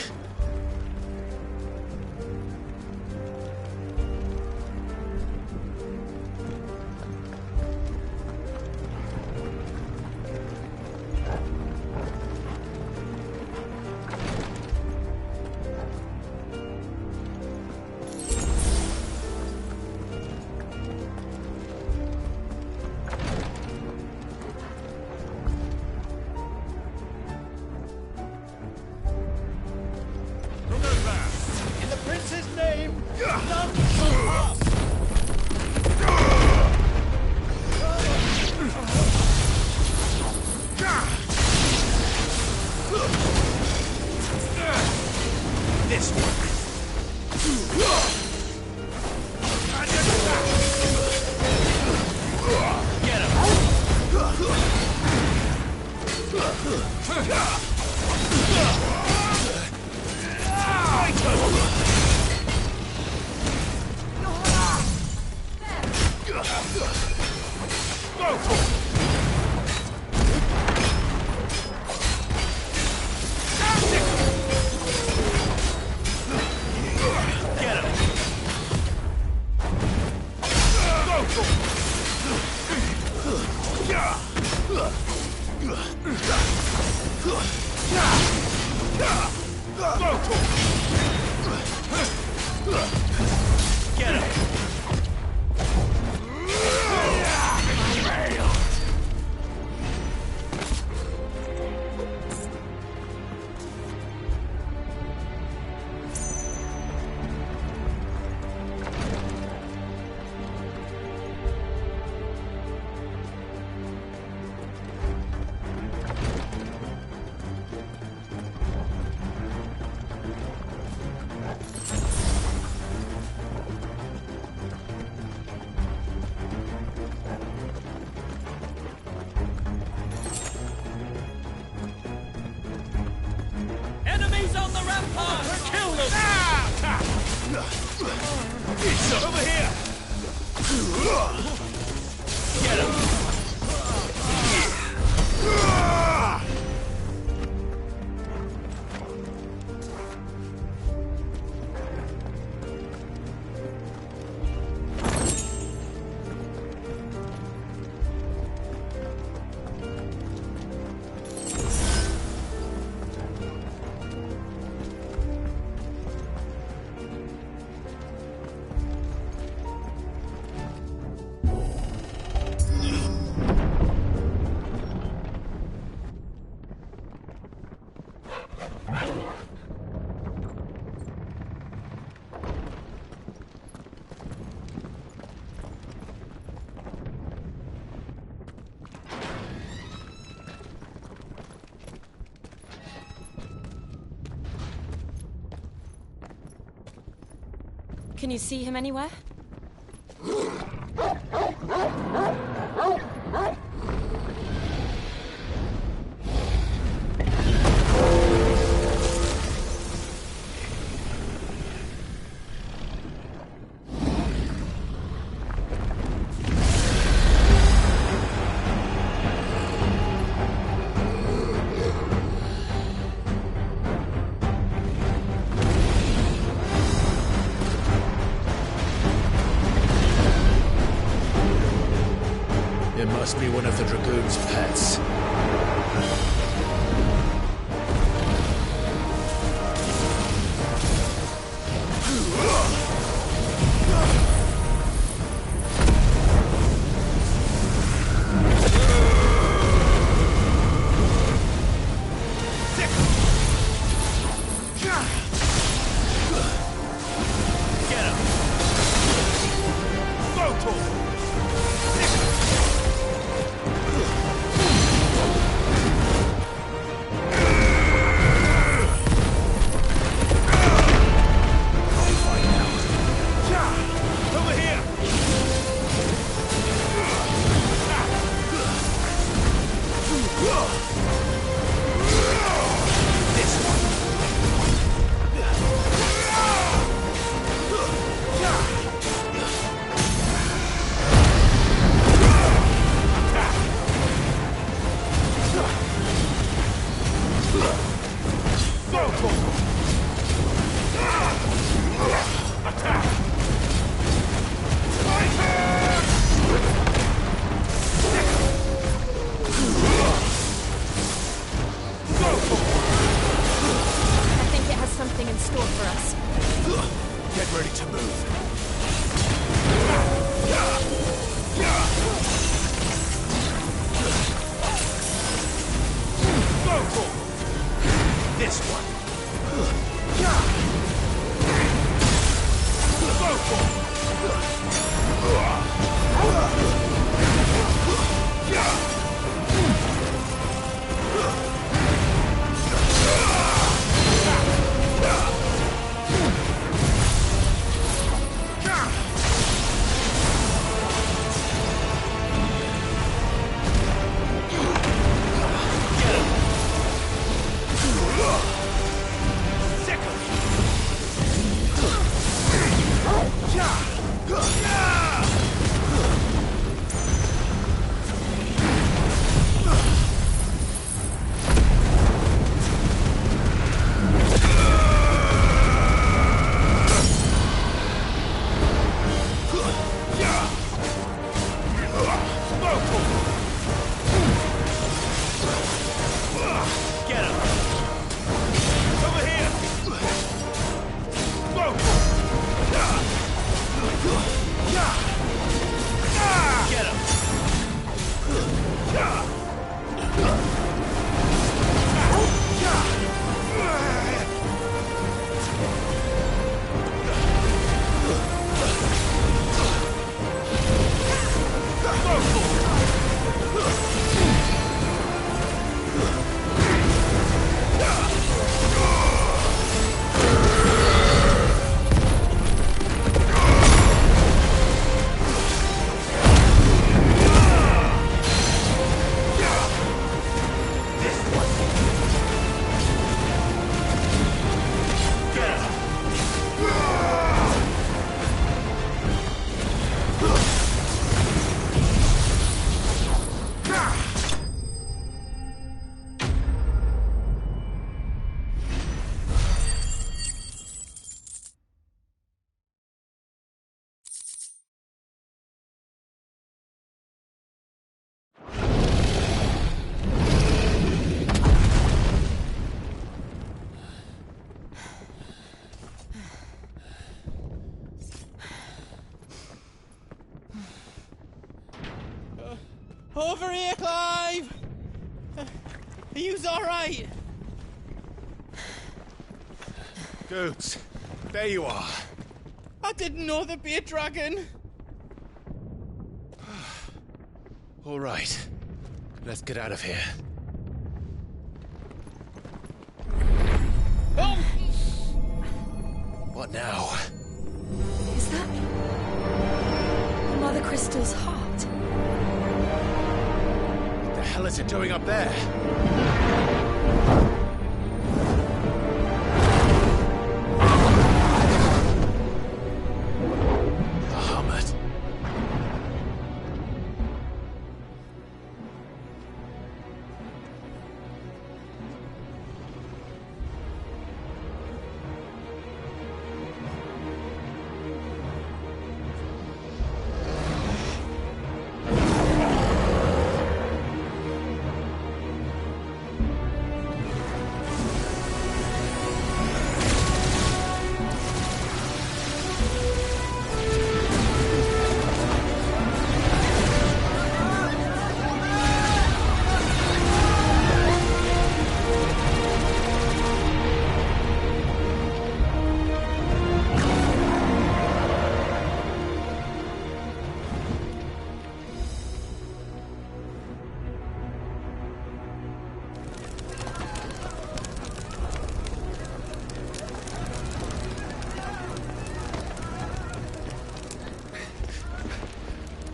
Enemies on the rampart! Kill them! Over here! Get him! Can you see him anywhere? It must be one of the Dragoon's pets. Over here, Clive! Are you alright? Goats, there you are. I didn't know there'd be a dragon. All right. Let's get out of here. Oh! What now? that Mother Crystal's heart? What the hell is it doing up there? Bahamut.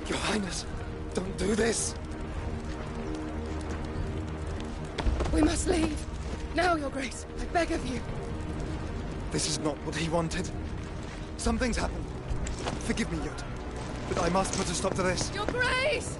Your Highness, don't do this! We must leave. Now, Your Grace. I beg of you. This is not what he wanted. Something's happened. Forgive me, Yod, but I must put a stop to this. Your Grace!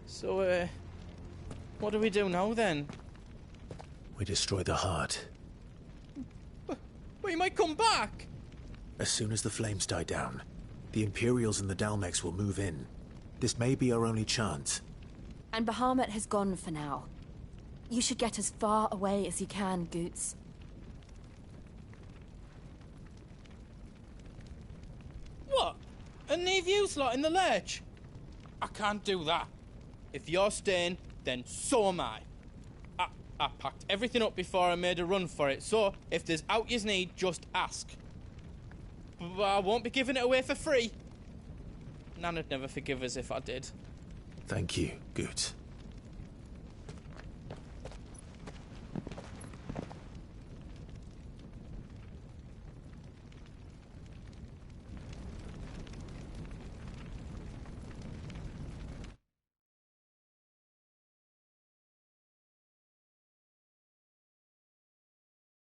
So, what do we do now, then? We destroy the heart. But he might come back! As soon as the flames die down, the Imperials and the Dalmex will move in. This may be our only chance. And Bahamut has gone for now. You should get as far away as you can, Goots. What? And leave you lot in the lurch? I can't do that. If you're staying, then so am I. I packed everything up before I made a run for it, so if there's out you need, just ask. But I won't be giving it away for free. Nana'd never forgive us if I did. Thank you, Goots.